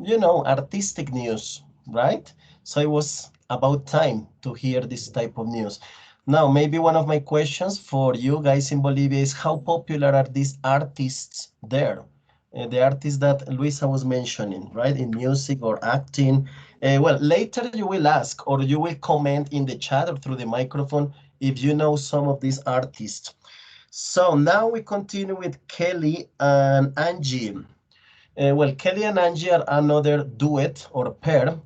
artistic news, right? So it was about time to hear this type of news. Now, maybe one of my questions for you guys in Bolivia is how popular are these artists there? The artists that Luisa was mentioning, right, in music or acting. Well, later you will ask or you will comment in the chat or through the microphone if you know some of these artists. So now we continue with Kelly and Angie. Well, Kelly and Angie are another duet or pair.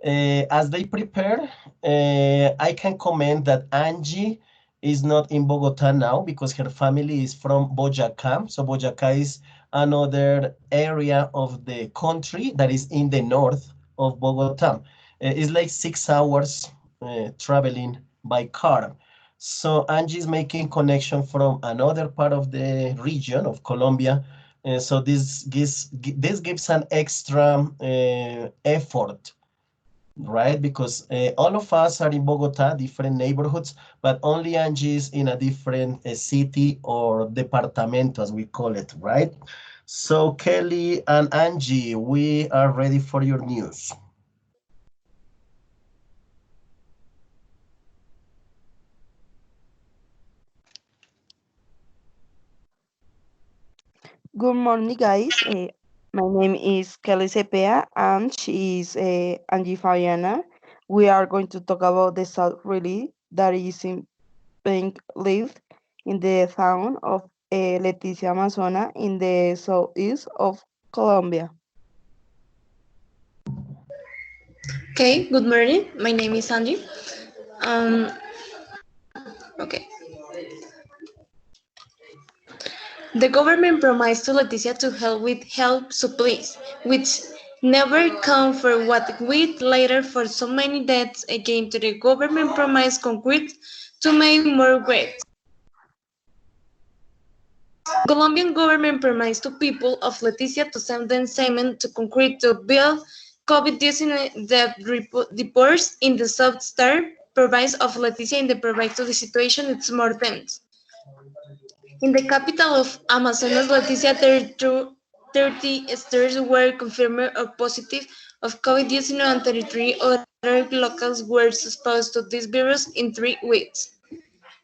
As they prepare, I can comment that Angie is not in Bogota now because her family is from Boyacá. So Boyacá is another area of the country that is in the north of Bogota. It's like 6 hours traveling by car. So Angie is making connection from another part of the region of Colombia, so this gives an extra effort, right? Because all of us are in Bogota, different neighborhoods, but only Angie is in a different city or departamento, as we call it, right? So Kelly and Angie, we are ready for your news. Good morning, guys. My name is Kelly Cepea, and she is Angie Fabiana. We are going to talk about the salt relief that is being lived in the town of Leticia, Amazona, in the southeast of Colombia. Okay, good morning. My name is Angie. Okay. The government promised to Leticia to help with help supplies, which never come for what we later for so many deaths again to the government promised concrete to make more great. Colombian government promised to people of Leticia to send them cement to concrete to build COVID-19 that reports in the southern province of Leticia in the province of the situation it's more tense. In the capital of Amazonas, Leticia, 30 stores were confirmed or positive of COVID-19 and 33 other locals were exposed to this virus in 3 weeks.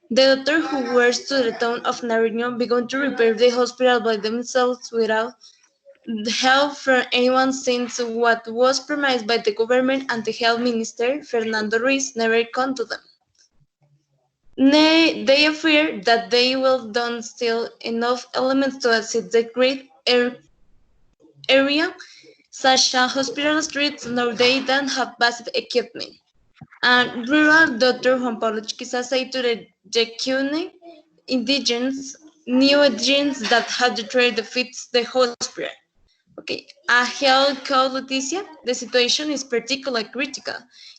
The doctors who were to the town of Nariño began to repair the hospital by themselves without help from anyone since what was promised by the government and the health minister, Fernando Ruiz, never come to them. They fear that they will don't steal enough elements to assist the great area, such as hospital streets, nor they don't have basic equipment. And rural Dr. Juan Pablo Chiquiza said to the Yekune indigenous new agents that had to try to fix the hospital. Okay, a health called Leticia, the situation is particularly critical.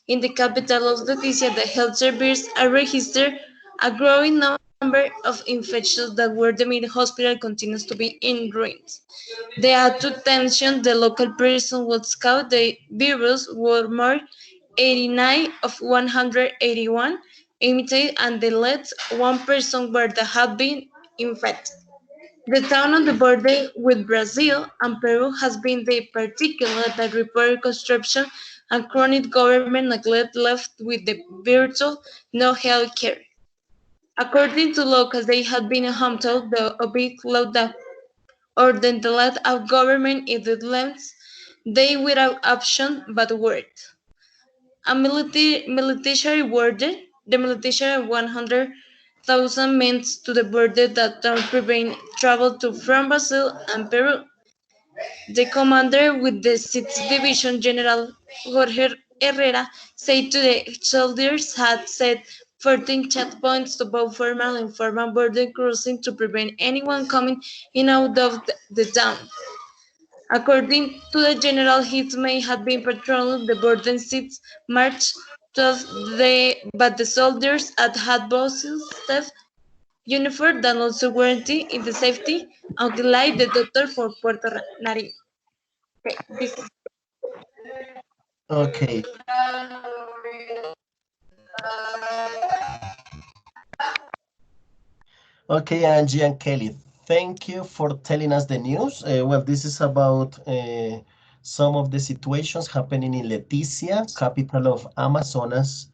In the capital of Leticia, the health services are registered a growing number of infections that were the main hospital continues to be in ruins. The add to tension, the local person was scout the virus were more 89 of 181 imitated and the last one person where they have been infected. The town on the border with Brazil and Peru has been the particular that report construction and chronic government neglect left with the virtual no health care. According to locals, they had been home to the big lockdown or then the let of government if it lends they without option but word. A military border, the military 100,000 men to the border that don't prevent travel to from Brazil and Peru. The commander with the 6th Division, General Jorge Herrera said the soldiers had set 14 checkpoints to both formal and informal border crossing to prevent anyone coming in out of the town. According to the general, he may have been patrolling the border since March 12th, but the soldiers had bosses staff uniform that also guarantee in the safety of the life the doctor for Puerto Nariño. Okay, this is Okay. Okay, Angie and Kelly, thank you for telling us the news. Well, this is about some of the situations happening in Leticia, capital of Amazonas,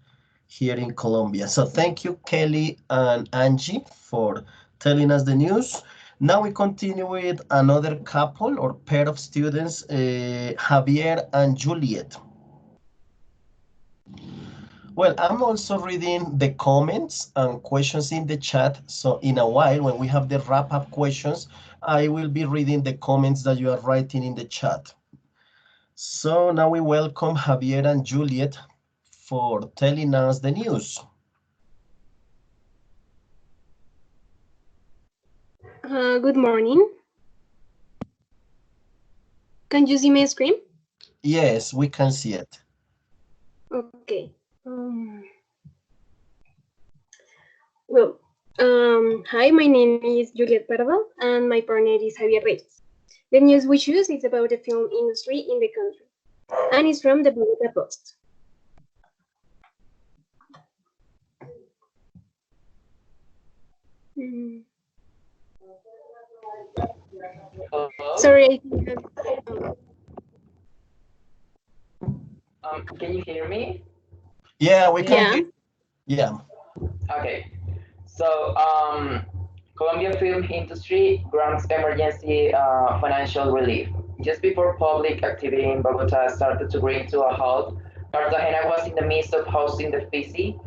here in Colombia. So thank you, Kelly and Angie, for telling us the news. Now we continue with another couple or pair of students, Javier and Juliet. Well, I'm also reading the comments and questions in the chat. So in a while, when we have the wrap-up questions, I will be reading the comments that you are writing in the chat. So now we welcome Javier and Juliet for telling us the news. Good morning. Can you see my screen? Yes, we can see it. Okay. Well, hi, my name is Juliet Pardo, and my partner is Javier Reyes. The news we choose is about the film industry in the country, and it's from the Bogota Post. Sorry, I think can you hear me? Yeah, we can hear. Yeah. Okay. So, Colombia film industry grants emergency financial relief. Just before public activity in Bogota started to bring to a halt, Cartagena was in the midst of hosting the FICI,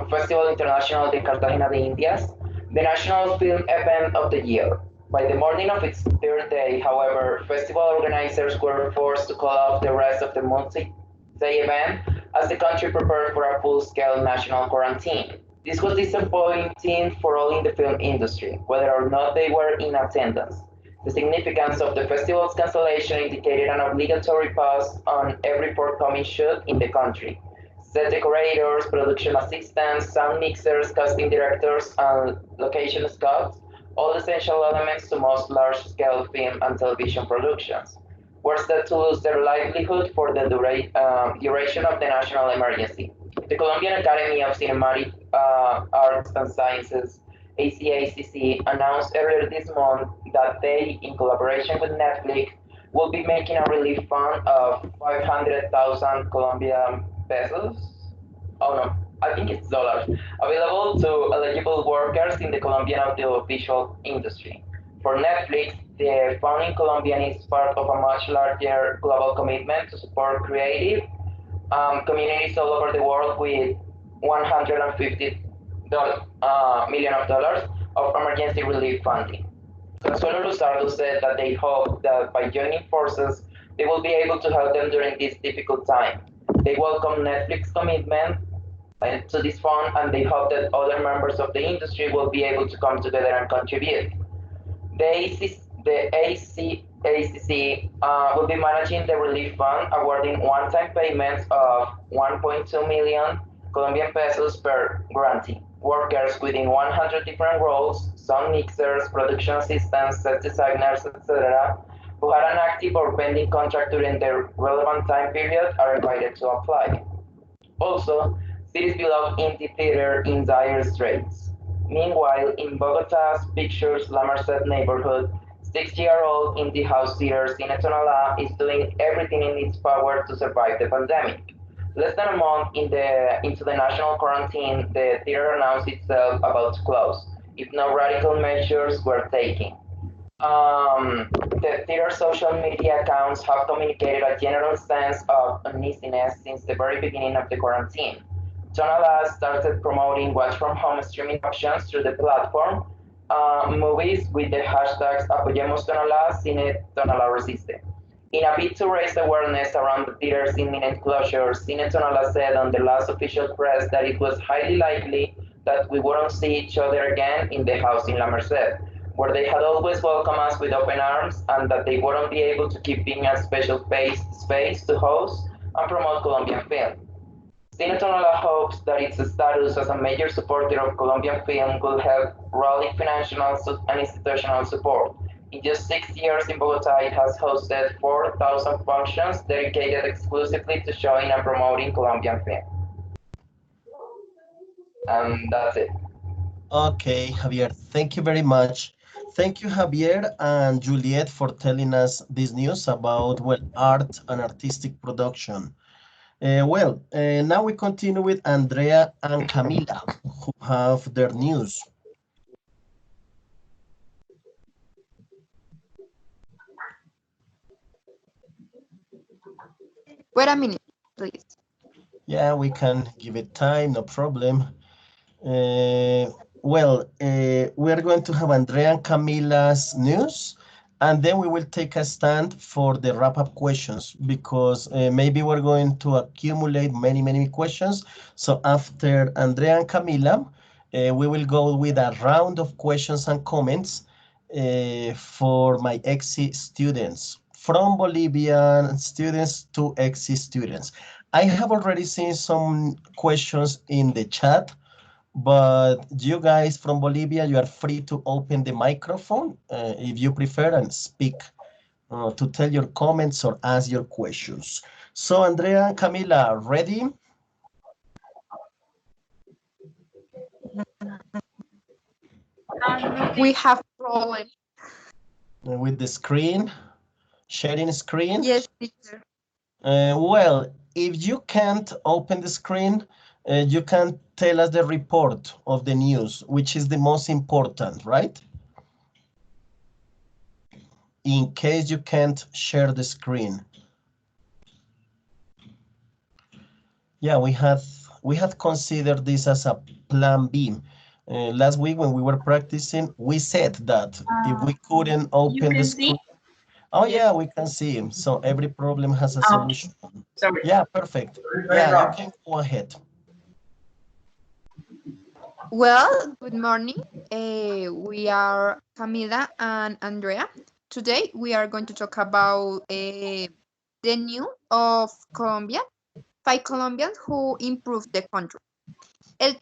Festival International de Cartagena de Indias, the national film event of the year. By the morning of its third day, however, festival organizers were forced to call off the rest of the multi-day event as the country prepared for a full-scale national quarantine. This was disappointing for all in the film industry, whether or not they were in attendance. The significance of the festival's cancellation indicated an obligatory pause on every forthcoming shoot in the country. Set decorators, production assistants, sound mixers, casting directors, and location scouts, all essential elements to most large-scale film and television productions, were set to lose their livelihood for the duration of the national emergency. The Colombian Academy of Cinematic Arts and Sciences, ACACC, announced earlier this month that they, in collaboration with Netflix, will be making a relief fund of 500,000 Colombian pesos. Oh no, I think it's dollars, available to eligible workers in the Colombian audiovisual industry. For Netflix, the fund in Colombia is part of a much larger global commitment to support creative communities all over the world with 150 million of dollars of emergency relief funding. Consuelo Luzardo said that they hope that by joining forces, they will be able to help them during this difficult time. They welcome Netflix's commitment to this fund, and they hope that other members of the industry will be able to come together and contribute. The ACC will be managing the relief fund, awarding one-time payments of 1.2 million Colombian pesos per grantee. Workers within 100 different roles, sound mixers, production assistants, set designers, etc., who had an active or pending contract during the relevant time period are invited to apply. Also, cities below indie theater in dire straits. Meanwhile, in Bogota's Pictures La Merced neighborhood, 6-year-old indie house theater Cine Tonalá is doing everything in its power to survive the pandemic. Less than a month into the national quarantine, the theater announced itself about to close, if no radical measures were taken. The theater social media accounts have communicated a general sense of uneasiness since the very beginning of the quarantine. Tonalá started promoting watch from home streaming options through the platform, movies with the hashtags Apoyemos Tonalá, Cine Tonalá Resiste. In a bid to raise awareness around the theater's imminent closure, Cine Tonala said on the last official press that it was highly likely that we wouldn't see each other again in the house in La Merced, where they had always welcomed us with open arms, and that they wouldn't be able to keep being a special space to host and promote Colombian film. Cine Tonala hopes that its status as a major supporter of Colombian film will help rally financial and institutional support. In just 6 years in Bogota, it has hosted 4,000 functions dedicated exclusively to showing and promoting Colombian film. And that's it. Okay, Javier, thank you very much. Thank you, Javier and Juliet, for telling us this news about, well, art and artistic production. Now we continue with Andrea and Camila, who have their news. Wait a minute, please. Yeah, we can give it time, no problem. We are going to have Andrea and Camila's news, and then we will take a stand for the wrap-up questions, because maybe we're going to accumulate many questions. So after Andrea and Camila, we will go with a round of questions and comments for my EXI students, from Bolivian students to EXI students. I have already seen some questions in the chat, but you guys from Bolivia, you are free to open the microphone if you prefer and speak to tell your comments or ask your questions. So Andrea and Camila, ready? We have problem. With the screen, sharing screen? Yes, teacher. If you can't open the screen, you can tell us the report of the news, which is the most important, right? In case you can't share the screen. Yeah, we had considered this as a plan B. Last week when we were practicing, we said that if we couldn't open the screen. Oh yeah, we can see him. So every problem has a solution. Sorry. Yeah, perfect. Yeah, you can go ahead. Well, good morning. We are Camila and Andrea. Today we are going to talk about the news of Colombia, 5 Colombians who improved the country. El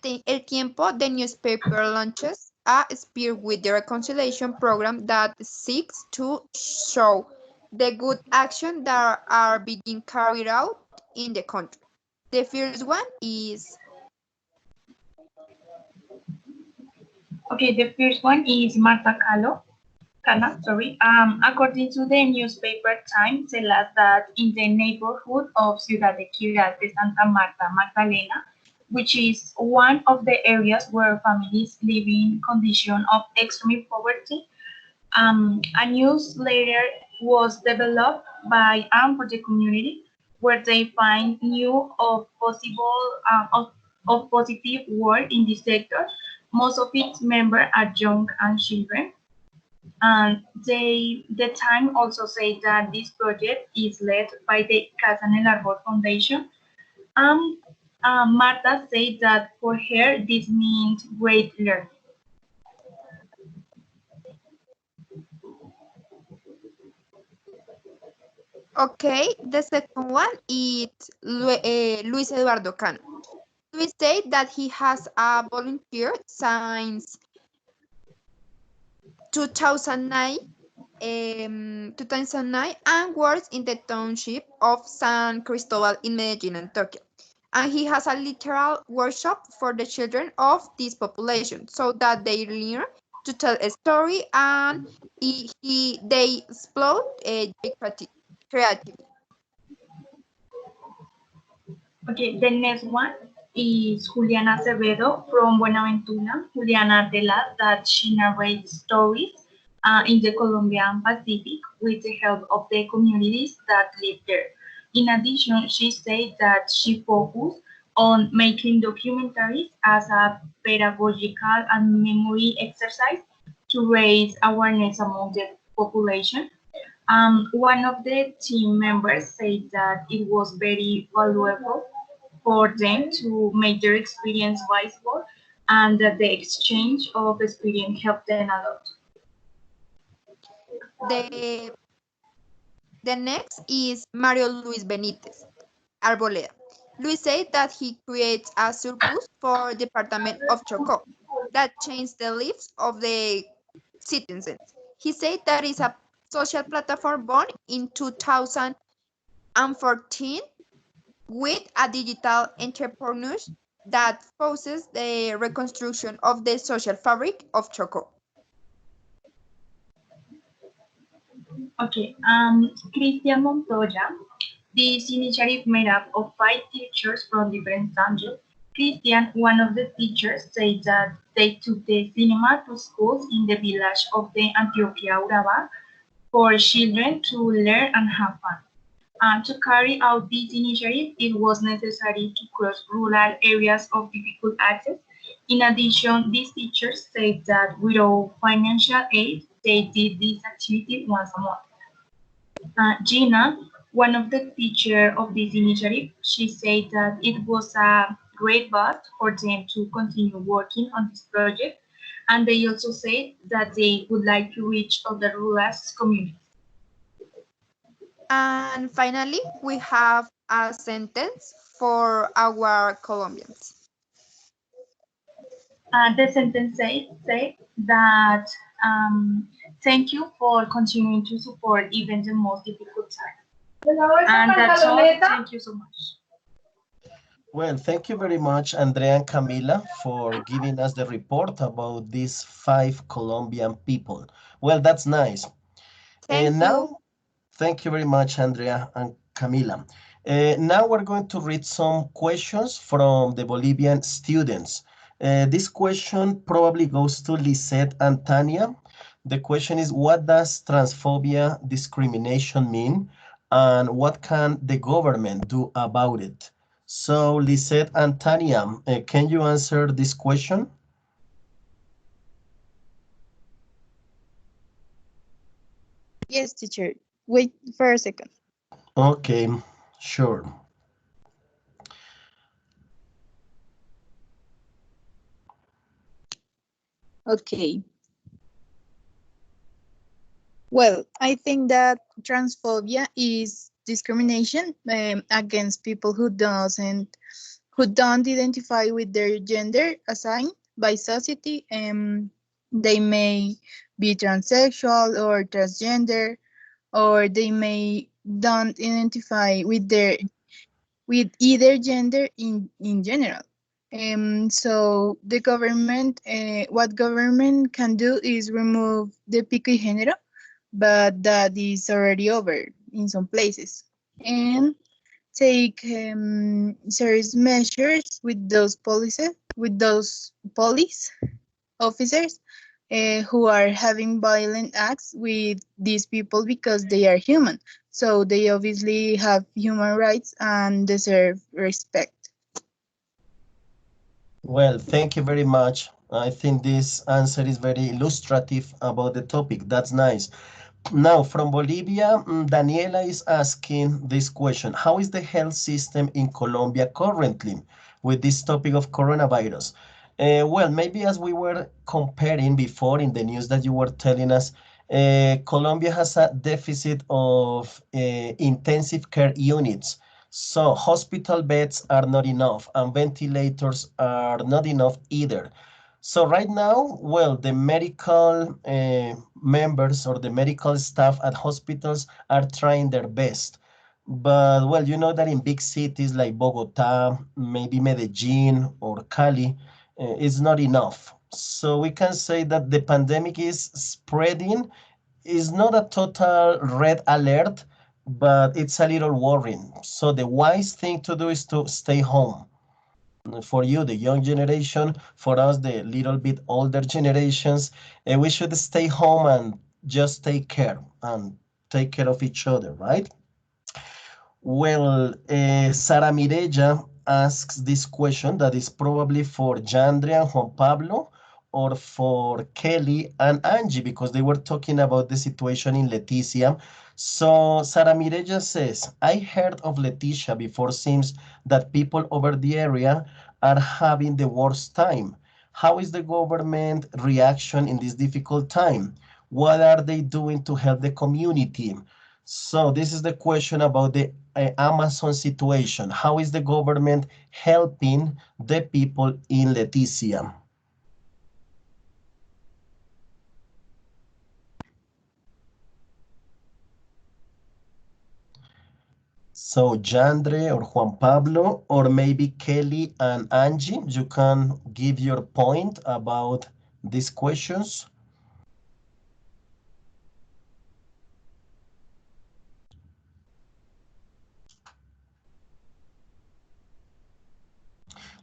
Tiempo, the newspaper, launches a Spear with the Reconciliation program that seeks to show the good action that are being carried out in the country. The first one is Okay, the first one is Marta Cala, sorry. According to the newspaper Time, tell us that in the neighborhood of Ciudad Equidad de Santa Marta Magdalena, which is one of the areas where families live in condition of extreme poverty, a newsletter was developed by and for the community, where they find new of possible of positive work in this sector. Most of its members are young and children. And the Time also said that this project is led by the Casa en el Arbor Foundation. Marta said that for her this means great learning. okay. The second one is Luis Eduardo Cano. Luis said that he has a volunteer since 2009, 2009 and works in the township of San Cristobal in Medellin, Antioquia. And he has a literal workshop for the children of this population so that they learn to tell a story and they explode creativity. Okay, the next one is Juliana Acevedo from Buenaventura. Juliana tells us that she narrates stories in the Colombian Pacific with the help of the communities that live there. In addition, she said that she focused on making documentaries as a pedagogical and memory exercise to raise awareness among the population. One of the team members said that it was very valuable for them to make their experience visible and that the exchange of experience helped them a lot. The, the next is Mario Luis Benitez, Arboleda. Luis said that he creates a surplus for Department of Chocó that changed the lives of the citizens. He said that is a social platform born in 2014 with a digital entrepreneurs that forces the reconstruction of the social fabric of Chocó. Okay, Cristian Montoya. This initiative made up of 5 teachers from different countries. Christian, one of the teachers, said that they took the cinema to schools in the village of the Antioquia Urabá for children to learn and have fun. To carry out this initiative, it was necessary to cross rural areas of difficult access. In addition, these teachers said that without financial aid, they did this activity once a month. Gina, one of the teachers of this initiative, she said that it was a great boost for them to continue working on this project, and they also said that they would like to reach other rural communities. And finally, we have a sentence for our Colombians. The sentence say that thank you for continuing to support even the most difficult time. And that's all. Thank you so much. Well, thank you very much, Andrea and Camila, for giving us the report about these 5 Colombian people. Well, that's nice. And now, thank you very much, Andrea and Camila. Now we're going to read some questions from the Bolivian students. This question probably goes to Lisette and Tania. The question is, what does transphobia discrimination mean? And what can the government do about it? So, Lisette and Tania, can you answer this question? Yes, teacher. Wait for a second. Okay, sure. Okay. Well, I think that transphobia is discrimination against people who don't identify with their gender assigned by society. They may be transsexual or transgender, or they may don't identify with either gender in general. So the government, what government can do is remove the pico y género, but that is already over in some places, and take serious measures with those police officers who are having violent acts with these people because they are human. So they obviously have human rights and deserve respect. Well, thank you very much. I think this answer is very illustrative about the topic. That's nice. Now, from Bolivia, Daniela is asking this question. How is the health system in Colombia currently with this topic of coronavirus? Well, maybe as we were comparing before in the news that you were telling us, Colombia has a deficit of intensive care units. So hospital beds are not enough and ventilators are not enough either. So right now, well, the medical members or the medical staff at hospitals are trying their best. But well, you know that in big cities like Bogota, maybe Medellin or Cali, it's not enough. So we can say that the pandemic is spreading. Is not a total red alert, but it's a little worrying. So the wise thing to do is to stay home. For you, the young generation, for us, the little bit older generations, we should stay home and just take care of each other, right? Well, Sara Mireya asks this question that is probably for Jandre and Juan Pablo or for Kelly and Angie because they were talking about the situation in Leticia. So Sara Mireya says, I heard of Leticia before. Seems that people over the area are having the worst time. How is the government reaction in this difficult time? What are they doing to help the community? So this is the question about the Amazon situation. How is the government helping the people in Leticia? So Jandre or Juan Pablo or maybe Kelly and Angie, you can give your point about these questions.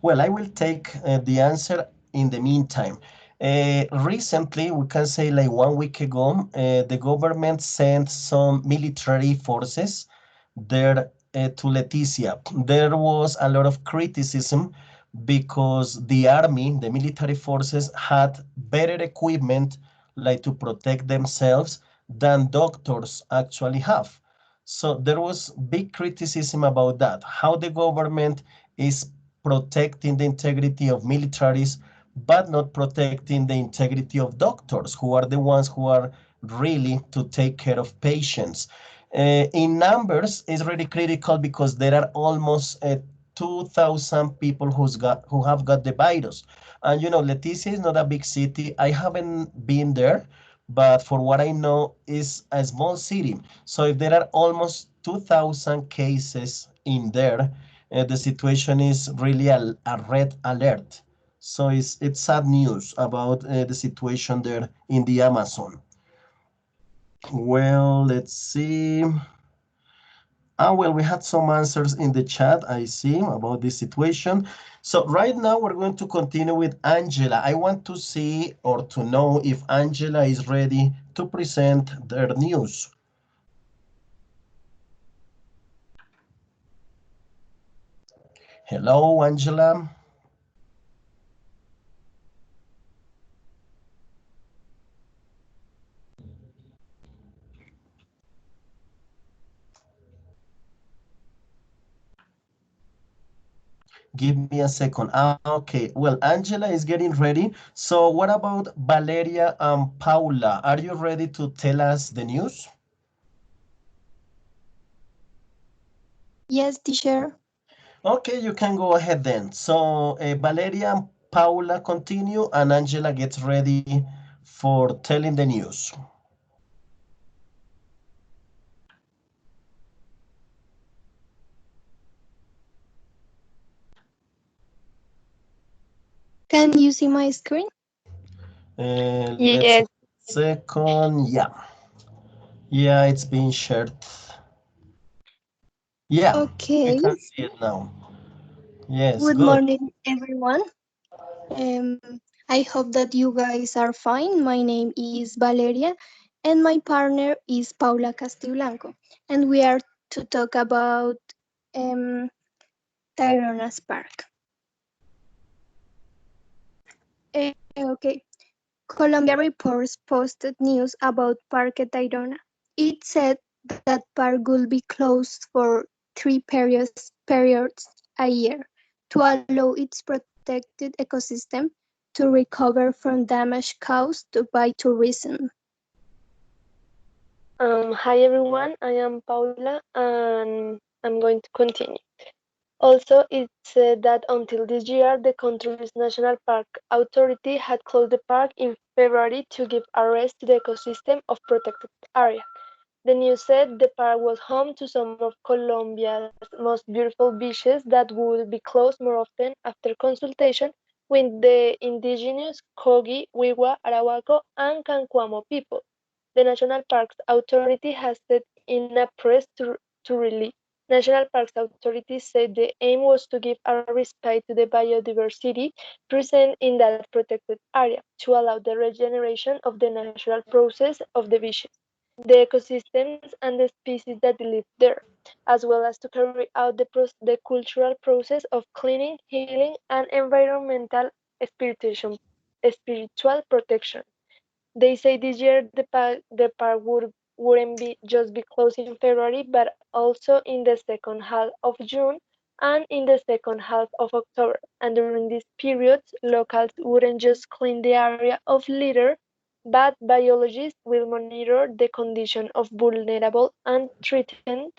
Well, I will take the answer in the meantime. Recently, we can say like 1 week ago, the government sent some military forces there to Leticia. There was a lot of criticism because the army, the military forces, had better equipment like to protect themselves than doctors actually have. So there was big criticism about that, how the government is protecting the integrity of militaries, but not protecting the integrity of doctors, who are the ones who are really to take care of patients. In numbers, it's really critical because there are almost 2,000 people who have got the virus. And you know, Leticia is not a big city. I haven't been there, but for what I know, is a small city. So if there are almost 2,000 cases in there, the situation is really a red alert. So it's sad news about the situation there in the Amazon. Well, let's see. Ah, well, we had some answers in the chat, I see, about this situation. So right now we're going to continue with Angela. I want to see or to know if Angela is ready to present their news. Hello, Angela. Give me a second. Ah, okay. Well, Angela is getting ready. So what about Valeria and Paula? Are you ready to tell us the news? Yes, teacher. Okay, you can go ahead then. So Valeria and Paula continue, and Angela gets ready for telling the news. Can you see my screen? Let's Yes. second. Yeah, yeah, it's being shared. Yeah, we Okay. can see it now. Yes, Good good. morning, everyone. Um, I hope that you guys are fine. My name is Valeria, and my partner is Paula Castiblanco, and we are to talk about um, Tyrona's Park. Okay. Colombia Reports posted news about Parque Tayrona. It said that park will be closed for three periods a year to allow its protected ecosystem to recover from damage caused by tourism. Hi everyone, I am Paula and I'm going to continue. Also, it said that until this year, the country's National Park Authority had closed the park in February to give a rest to the ecosystem of protected area. The news said the park was home to some of Colombia's most beautiful beaches that would be closed more often after consultation with the indigenous Kogi, Wiwa, Arawaco, and Cancuamo people. The National Parks Authority has said in a to release. National Parks Authority said the aim was to give a respite to the biodiversity present in that protected area to allow the regeneration of the natural process of the beaches, the ecosystems, and the species that live there, as well as to carry out the cultural process of cleaning, healing, and environmental spiritual protection. They say this year the park would wouldn't be just be closed in February, but also in the second half of June and in the second half of October. And during these periods, locals wouldn't just clean the area of litter, but biologists will monitor the condition of vulnerable and threatened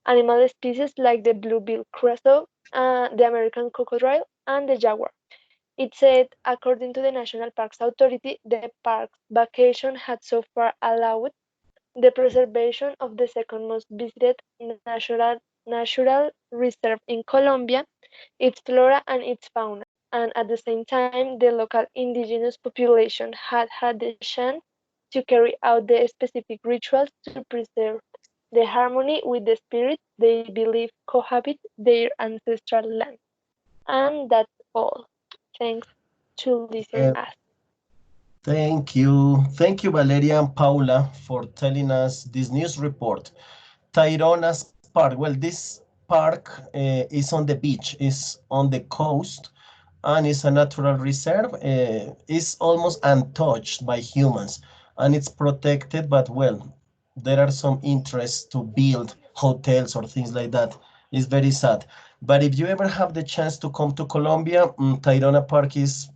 animal species like the blue-billed creosote, the American crocodile, and the jaguar. It said, according to the National Parks Authority, the park's vacation had so far allowed the preservation of the second most visited natural reserve in Colombia, its flora and its fauna, and at the same time, the local indigenous population had had the chance to carry out the specific rituals to preserve the harmony with the spirits they believe cohabit their ancestral land. And that's all. Thanks to listen Uh, us. Thank you, Valeria and Paula, for telling us this news report. Tyrona's Park. Well, this park is on the beach, is on the coast, and it's a natural reserve. It's almost untouched by humans, and it's protected, but well, there are some interests to build hotels or things like that. It's very sad. But if you ever have the chance to come to Colombia, Tayrona Park is,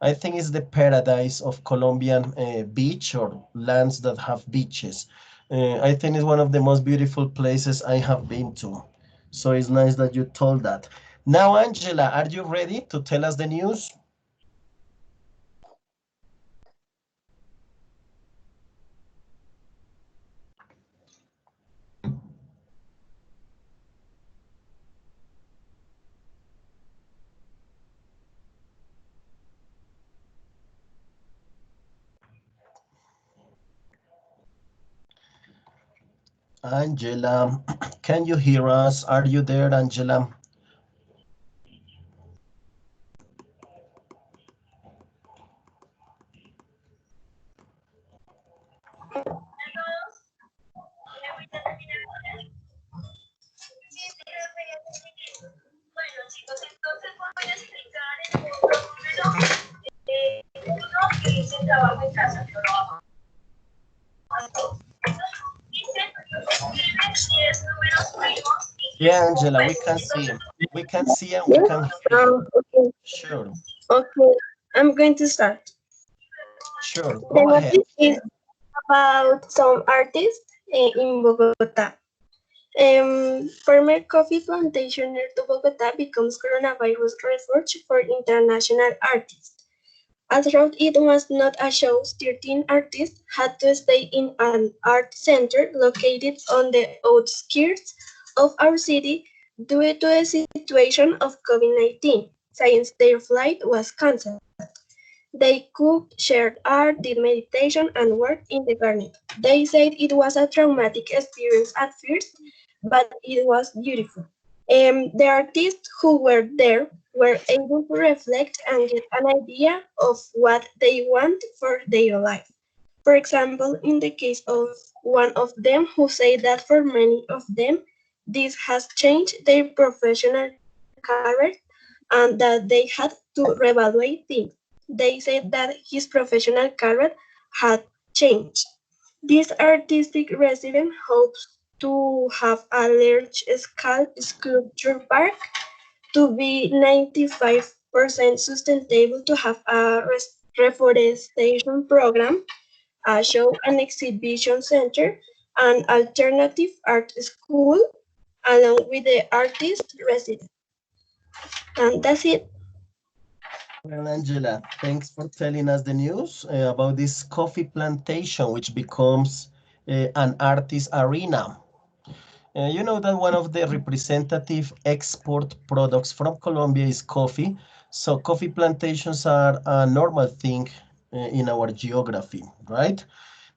I think, it's the paradise of Colombian beach or lands that have beaches. I think it's one of the most beautiful places I have been to. So it's nice that you told that. Now, Angela, are you ready to tell us the news? Angela, can you hear us? Are you there, Angela? Bueno, chicos, entonces voy a explicar el módulo uno, que es el trabajo en casa, que lo vamos a hacer. Dice, escribe 10 números primos y 10 Yeah, Angela, we cumples. can see Entonces, you. We can see and we Yes? can hear you. Okay. Sure, Okay. I'm going to start. sure. The Go ahead. notice is about some artists in Bogota. Former coffee plantation near to Bogota becomes coronavirus refuge for international artists. As route it was not a show, 13 artists had to stay in an art center located on the outskirts of our city due to the situation of COVID-19, since their flight was cancelled. They cooked, shared art, did meditation, and worked in the garden. They said it was a traumatic experience at first, but it was beautiful. The artists who were there were able to reflect and get an idea of what they want for their life. For example, in the case of one of them who said that for many of them, this has changed their professional career and that they had to reevaluate things. They said that his professional career had changed. This artistic resident hopes to have a large scale sculpture park to be 95% sustainable, to have a reforestation program, a show and exhibition center, an alternative art school, along with the artist resident. And that's it. Well, Angela, thanks for telling us the news about this coffee plantation, which becomes an artist arena. You know that one of the representative export products from Colombia is coffee. So coffee plantations are a normal thing in our geography, right?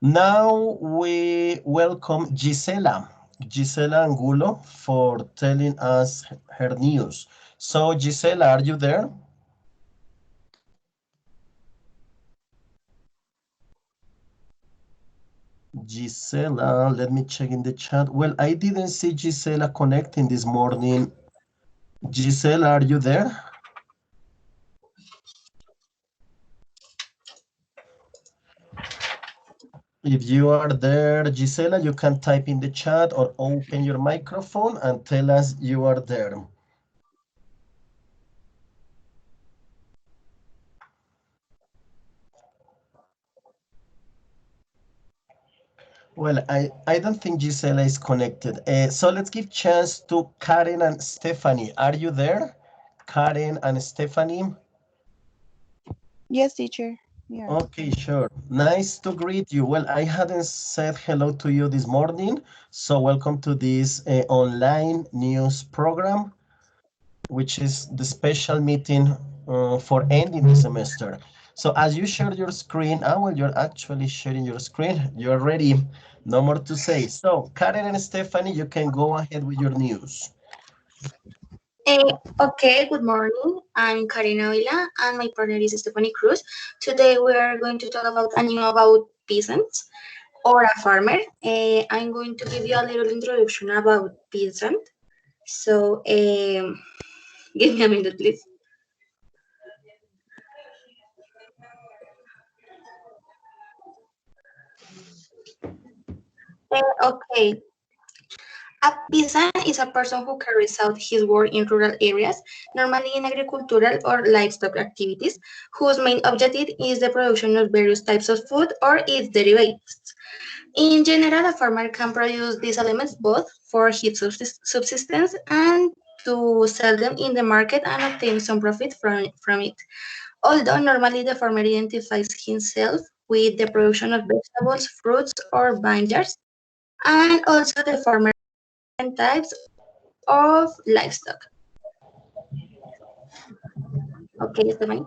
Now we welcome Gisela Angulo for telling us her news. So Gisela, are you there? Gisela, let me check in the chat. Well, I didn't see Gisela connecting this morning. Gisela, are you there? If you are there, Gisela, you can type in the chat or open your microphone and tell us you are there. Well, I don't think Gisela is connected. So let's give chance to Karen and Stephanie. Are you there? Karen and Stephanie? Yes, teacher. Yeah. Okay, sure. Nice to greet you. Well, I hadn't said hello to you this morning, so welcome to this online news program, which is the special meeting for ending the semester. So as you share your screen, well, you're actually sharing your screen. You're ready. No more to say. So Karen and Stephanie, you can go ahead with your news. Okay, good morning. I'm Karina Vila and my partner is Stephanie Cruz. Today we are going to talk about a new about peasants or a farmer. I'm going to give you a little introduction about peasant. So, give me a minute, please. Okay, a peasant is a person who carries out his work in rural areas, normally in agricultural or livestock activities, whose main objective is the production of various types of food or its derivatives. In general, a farmer can produce these elements both for his subsistence and to sell them in the market and obtain some profit from it. Although normally the farmer identifies himself with the production of vegetables, fruits, or vineyards, and also the farmer different types of livestock. Okay, Stephanie.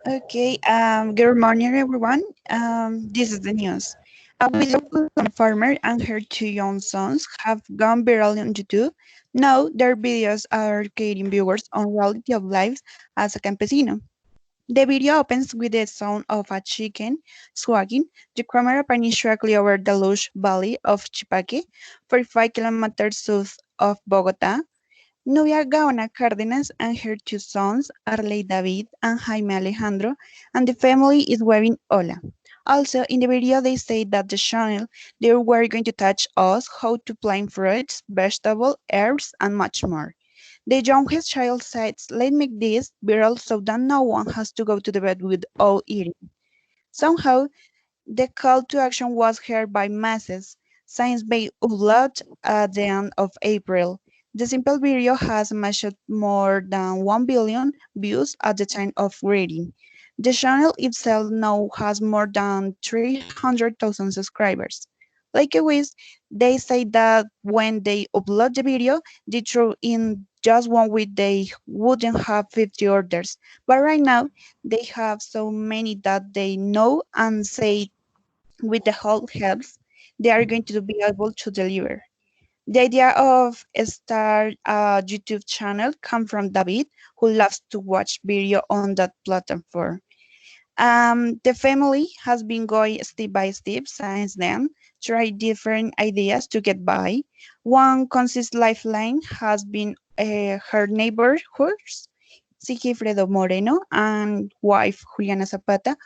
Okay, good morning, everyone. This is the news. A video on a farmer and her two young sons have gone viral on YouTube. Now their videos are getting viewers on reality of life as a campesino. The video opens with the sound of a chicken swagging. The camera pans directly over the lush valley of Chipaque, 45 kilometers south of Bogota. Nubia Gaona Cárdenas and her two sons, Arley David and Jaime Alejandro, and the family is wearing hola. Also, in the video, they say that the channel they were going to teach us how to plant fruits, vegetables, herbs, and much more. The youngest child says, "Let's make this viral so that no one has to go to the bed without eating." Somehow, the call to action was heard by masses since they uploaded at the end of April. The simple video has amassed more than 1 billion views at the time of reading. The channel itself now has more than 300,000 subscribers. Like always, they say that when they upload the video, they throw in just 1 week they wouldn't have 50 orders. But right now, they have so many that they know and say with the whole health, they are going to be able to deliver. The idea of start a YouTube channel come from David, who loves to watch video on that platform. The family has been going step by step since then, try different ideas to get by. One consistent lifeline has been her neighborhoods, Sigifredo Moreno and wife Juliana Zapata,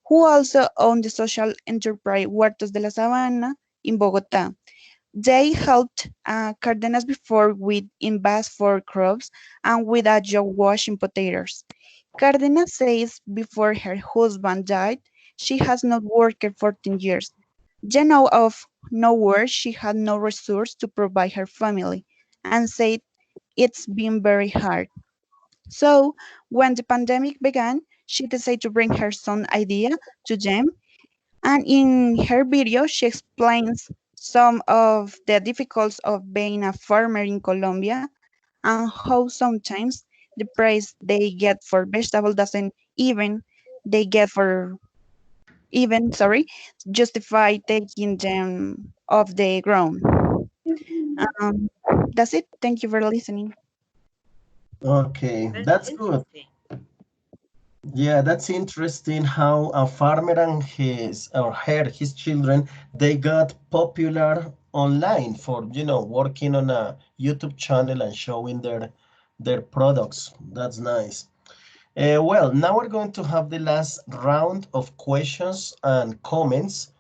who also own the social enterprise Huertos de la Sabana in Bogota. They helped Cardenas before with invest for crops and with a job washing potatoes. Cardenas says before her husband died, she has not worked 14 years. Then out of nowhere, she had no resource to provide her family and said it's been very hard. So when the pandemic began, she decided to bring her son idea to them. And in her video, she explains some of the difficulties of being a farmer in Colombia and how sometimes the price they get for vegetable doesn't even they get for even justify taking them off the ground. Um, that's it. Thank you for listening. Okay, Very that's good. interesting. Yeah, that's interesting how a farmer and his or her, his children, they got popular online for, working on a YouTube channel and showing their products. That's nice. Well, now we're going to have the last round of questions and comments.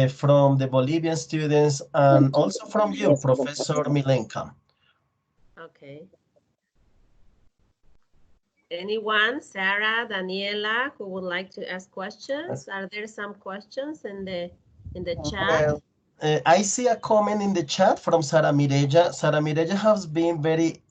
from the Bolivian students, and also from you, Professor Milenka. Okay. Anyone, Sarah, Daniela, who would like to ask questions? Are there some questions in the chat? Well, I see a comment in the chat from Sara Mireja. Sara Mireja has been very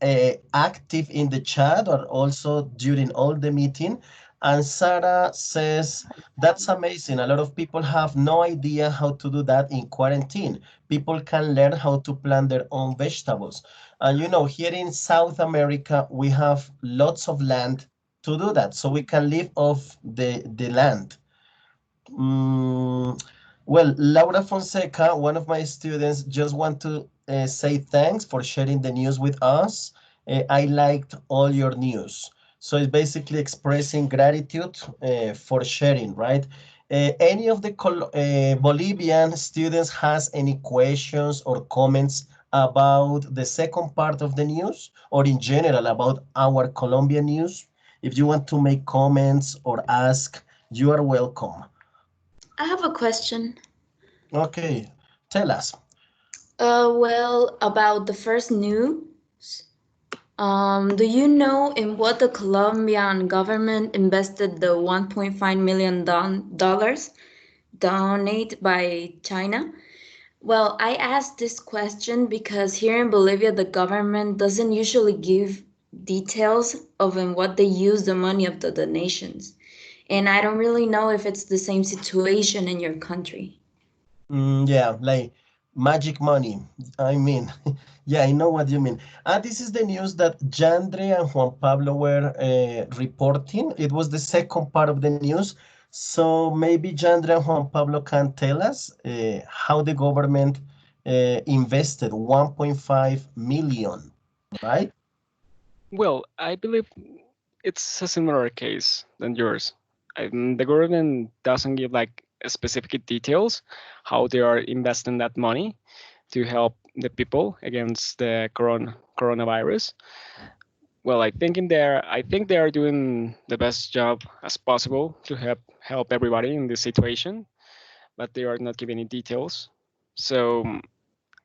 active in the chat or also during all the meeting. And Sara says, that's amazing. A lot of people have no idea how to do that in quarantine. People can learn how to plant their own vegetables. And you know, here in South America, we have lots of land to do that. So we can live off the land. Mm, well, Laura Fonseca, one of my students, just want to say thanks for sharing the news with us. I liked all your news. So it's basically expressing gratitude for sharing, right? Any of the Bolivian students has any questions or comments about the second part of the news or in general about our Colombian news? If you want to make comments or ask, you are welcome. I have a question. Okay, tell us. Well, about the first news, do you know in what the Colombian government invested the 1.5 million dollars donated by China? Well, I asked this question because here in Bolivia, the government doesn't usually give details of in what they use the money of the donations. And I don't really know if it's the same situation in your country. Yeah, like magic money. I mean, yeah, I know what you mean. This is the news that Jandre and Juan Pablo were reporting. It was the second part of the news. So maybe Jandre and Juan Pablo can tell us how the government invested 1.5 million, right? Well, I believe it's a similar case than yours. The government doesn't give like specific details how they are investing that money to help the people against the coronavirus. Well, I think they are doing the best job as possible to help everybody in this situation, but they are not giving any details. So,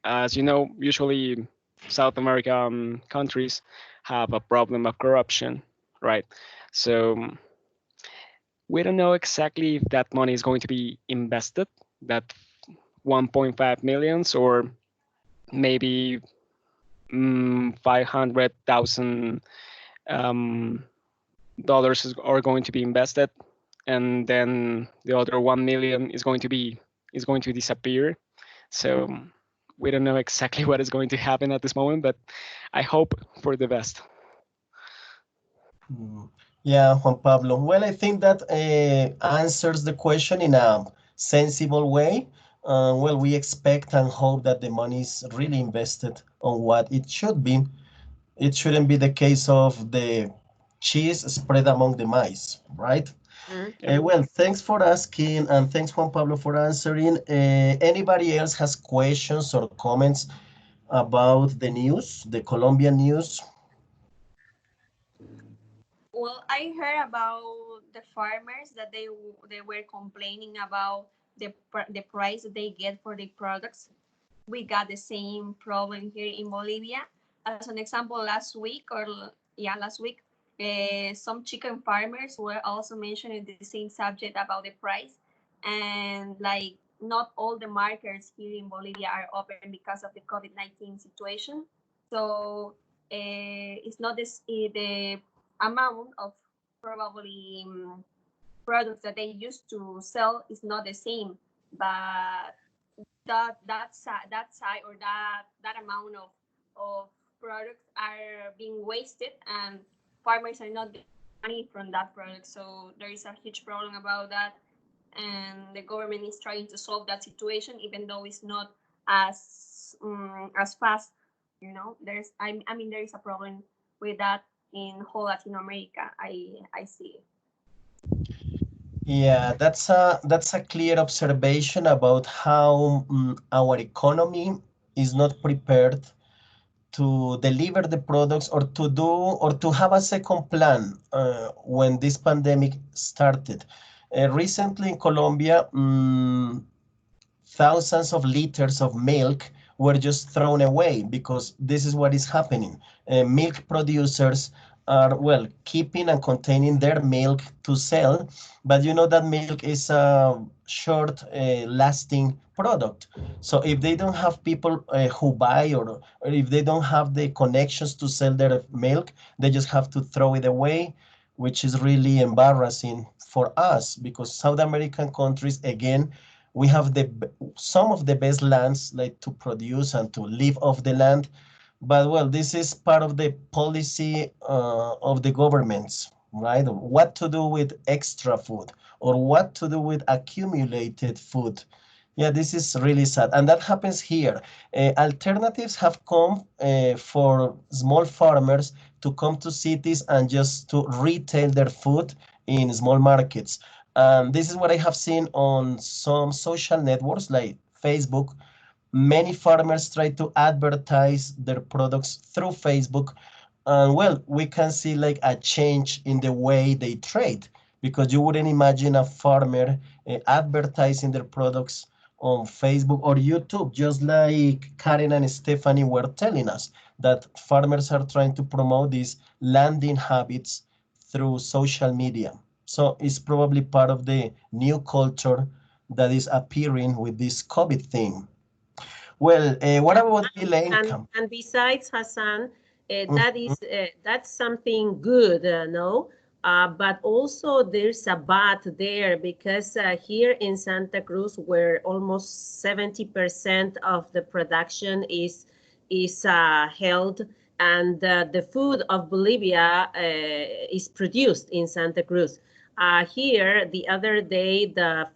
as you know, usually South American countries have a problem of corruption, right? So we don't know exactly if that money is going to be invested, that 1.5 millions, or maybe 500,000 dollars are going to be invested, and then the other 1 million is going to disappear. So we don't know exactly what is going to happen at this moment, but I hope for the best. Yeah, Juan Pablo. Well, I think that answers the question in a sensible way. Well, we expect and hope that the money is really invested on what it should be. It shouldn't be the case of the cheese spread among the mice, right? Well, thanks for asking, and thanks, Juan Pablo, for answering. Anybody else has questions or comments about the news, the Colombian news? Well, I heard about the farmers that they were complaining about the price that they get for the products. We got the same problem here in Bolivia. As an example, last week, some chicken farmers were also mentioning the same subject about the price, and like not all the markets here in Bolivia are open because of the COVID-19 situation. So it's not the amount of probably products that they used to sell is not the same, but that side or that amount of products are being wasted, and farmers are not getting money from that product. So there is a huge problem about that, and the government is trying to solve that situation, even though it's not as fast. You know, I mean there is a problem with that in whole Latin America. I see it. Yeah, that's a clear observation about how our economy is not prepared to deliver the products or to do or to have a second plan when this pandemic started. Recently in Colombia, thousands of liters of milk were just thrown away because this is what is happening. Milk producers are, well, keeping and containing their milk to sell, but you know that milk is a short lasting product. So if they don't have people who buy, or if they don't have the connections to sell their milk, they just have to throw it away, which is really embarrassing for us because South American countries, again, we have some of the best lands like to produce and to live off the land. But well, this is part of the policy of the governments, right? What to do with extra food or what to do with accumulated food. Yeah, this is really sad. And that happens here. Alternatives have come for small farmers to come to cities and just to retail their food in small markets. This is what I have seen on some social networks like Facebook. Many farmers try to advertise their products through Facebook. And well, we can see like a change in the way they trade because you wouldn't imagine a farmer advertising their products on Facebook or YouTube, just like Karen and Stephanie were telling us that farmers are trying to promote these landing habits through social media. So it's probably part of the new culture that is appearing with this COVID thing. Well, what about Elaine? And besides Hassan, that's something good, no? But also there's a but there because here in Santa Cruz, where almost 70% of the production is held, and the food of Bolivia is produced in Santa Cruz. Here, the other day, the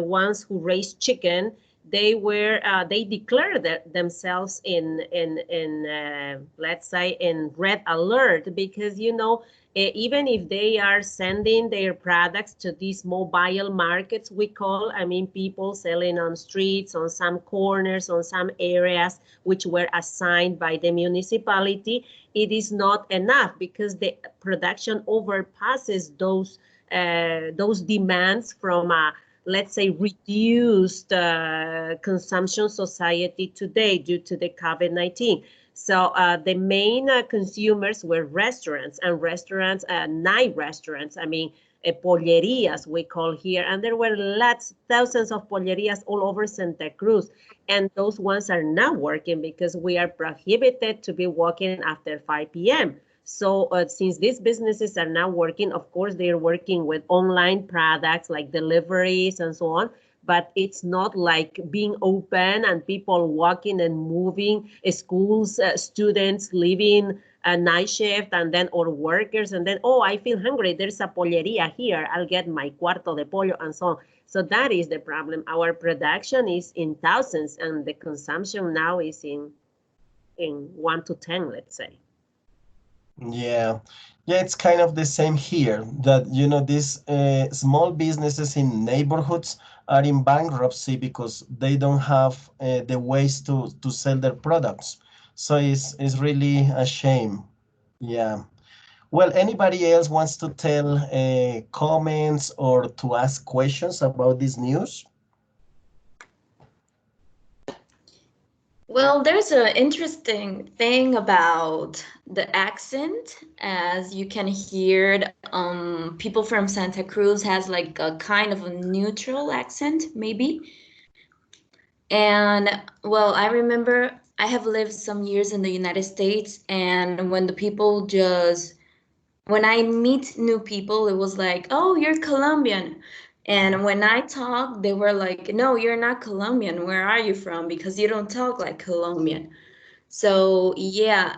ones who raise chicken, they declared themselves in let's say in red alert because even if they are sending their products to these mobile markets we call, I mean, people selling on streets, on some corners, on some areas which were assigned by the municipality, it is not enough because the production overpasses those demands from a, let's say, reduced consumption society today due to the COVID-19. So the main consumers were restaurants and restaurants, night restaurants. I mean, pollerias we call here, and there were thousands of pollerias all over Santa Cruz, and those ones are not working because we are prohibited to be walking after 5 p.m. So since these businesses are now working, of course, they're working with online products like deliveries and so on, but it's not like being open and people walking and moving, schools, students living a night shift, and then or workers, and then, oh, I feel hungry, there's a polleria here, I'll get my cuarto de pollo and so on. So that is the problem. Our production is in thousands and the consumption now is in 1 to 10, let's say. Yeah, yeah, it's kind of the same here that, these small businesses in neighborhoods are in bankruptcy because they don't have the ways to sell their products. So it's really a shame. Yeah. Well, anybody else wants to tell comments or to ask questions about this news? Well, there's an interesting thing about the accent. As you can hear, people from Santa Cruz has like a kind of a neutral accent, maybe. And well, I remember I have lived some years in the United States, and when I meet new people, it was like, oh, you're Colombian. And when I talk, they were like, no, you're not Colombian. Where are you from? Because you don't talk like Colombian. So yeah,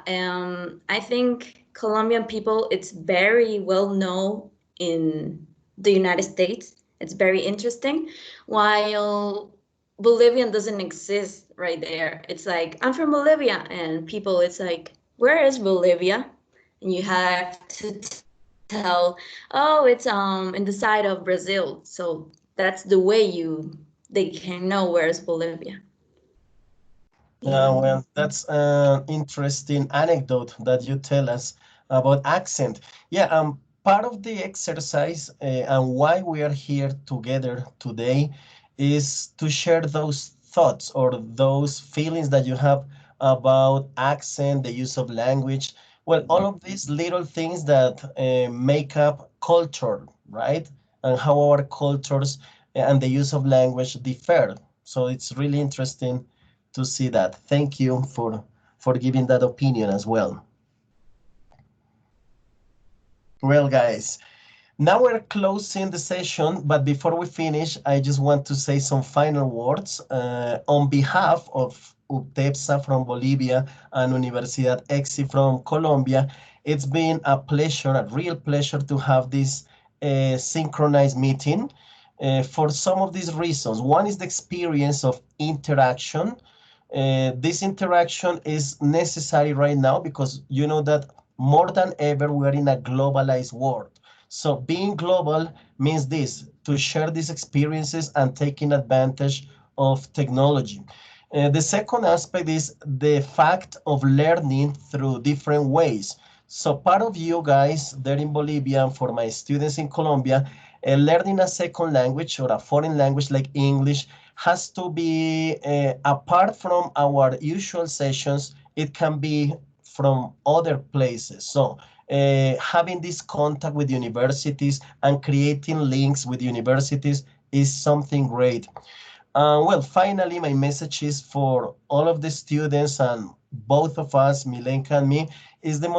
I think Colombian people, it's very well known in the United States. It's very interesting. While Bolivian doesn't exist right there. It's like, I'm from Bolivia. And people, it's like, where is Bolivia? And you have to tell, oh, it's in the side of Brazil. So that's the way they can know where's Bolivia. Well, that's an interesting anecdote that you tell us about accent. Yeah, part of the exercise and why we are here together today is to share those thoughts or those feelings that you have about accent, the use of language. Well, all of these little things that make up culture, right? And how our cultures and the use of language differ. So it's really interesting to see that. Thank you for giving that opinion as well. Well, guys, now we're closing the session, but before we finish, I just want to say some final words on behalf of Utepsa from Bolivia and Universidad Ecci from Colombia. It's been a pleasure, a real pleasure to have this synchronized meeting for some of these reasons. One is the experience of interaction. This interaction is necessary right now because you know that more than ever we're in a globalized world. So being global means this, to share these experiences and taking advantage of technology. The second aspect is the fact of learning through different ways. So part of you guys there in Bolivia and for my students in Colombia, learning a second language or a foreign language like English has to be apart from our usual sessions. It can be from other places. So having this contact with universities and creating links with universities is something great. Well, finally, my message is for all of the students and both of us, Milenka and me, is the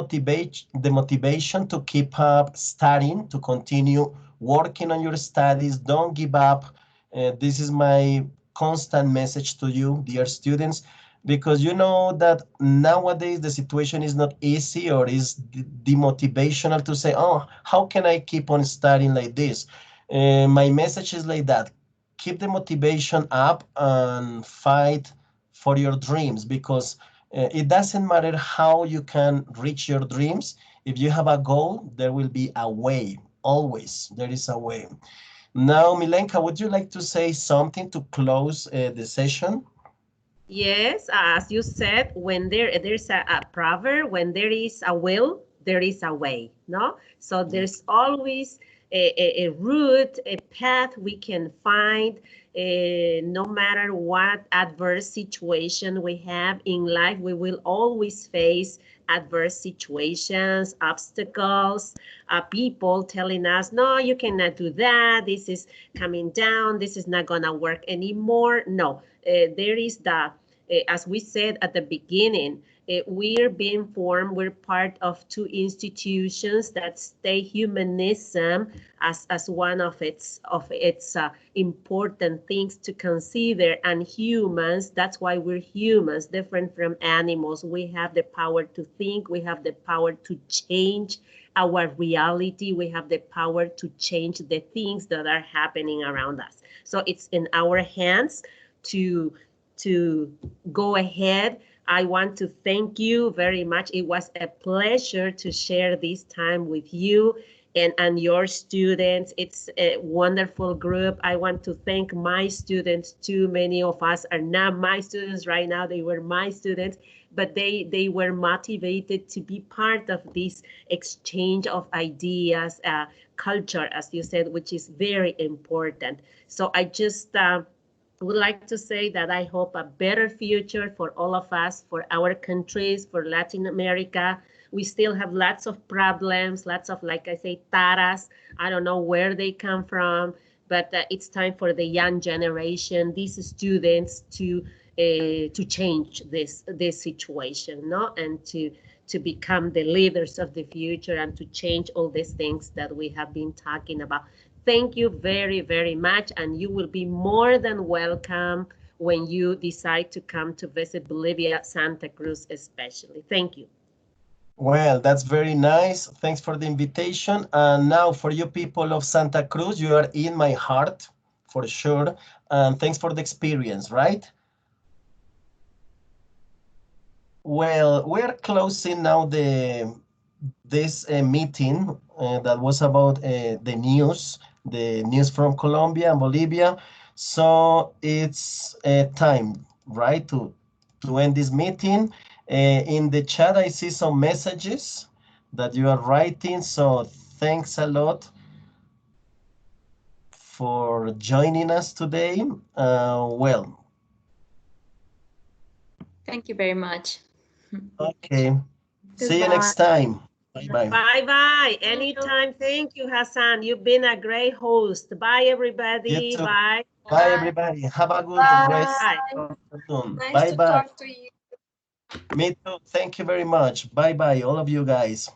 motivation to keep up studying, to continue working on your studies. Don't give up. This is my constant message to you, dear students, because you know that nowadays the situation is not easy or is demotivational to say, oh, how can I keep on studying like this? My message is like that, keep the motivation up and fight for your dreams because it doesn't matter how you can reach your dreams. If you have a goal, there will be a way. Always, there is a way. Now, Milenka, would you like to say something to close the session? Yes, as you said, when there's a proverb, when there is a will, there is a way, no? So there's always a route, a path we can find, no matter what adverse situation we have in life, we will always face adverse situations, obstacles, people telling us, no, you cannot do that, this is coming down, this is not gonna work anymore. No, there is as we said at the beginning, we're being formed, we're part of two institutions that state humanism as one of its important things to consider. And humans, that's why we're humans, different from animals. We have the power to think, we have the power to change our reality, we have the power to change the things that are happening around us. So it's in our hands to go ahead. I want to thank you very much. It was a pleasure to share this time with you and your students. It's a wonderful group. I want to thank my students too. Many of us are not my students right now. They were my students, but they were motivated to be part of this exchange of ideas, culture, as you said, which is very important. So I just would like to say that I hope a better future for all of us, for our countries, for Latin America. We still have lots of problems, lots of, like I say, taras. I don't know where they come from, but it's time for the young generation, these students, to change this situation, no, and to become the leaders of the future and to change all these things that we have been talking about. Thank you very, very much, and you will be more than welcome when you decide to come to visit Bolivia, Santa Cruz especially. Thank you. Well, that's very nice. Thanks for the invitation. And now for you people of Santa Cruz, you are in my heart for sure. And thanks for the experience, right? Well, we're closing now this meeting that was about the news from Colombia and Bolivia. So it's time, right, to end this meeting. In the chat, I see some messages that you are writing. So thanks a lot for joining us today. Well, Thank you very much. okay. See you Goodbye. next time. Bye bye. Bye bye. Anytime. Thank you, Hassan. You've been a great host. Bye, You everybody. too. Bye. Bye, everybody. Have a good rest Bye. of the afternoon. Nice Bye to bye. talk to you. Me too. Thank you very much. Bye bye, all of you guys.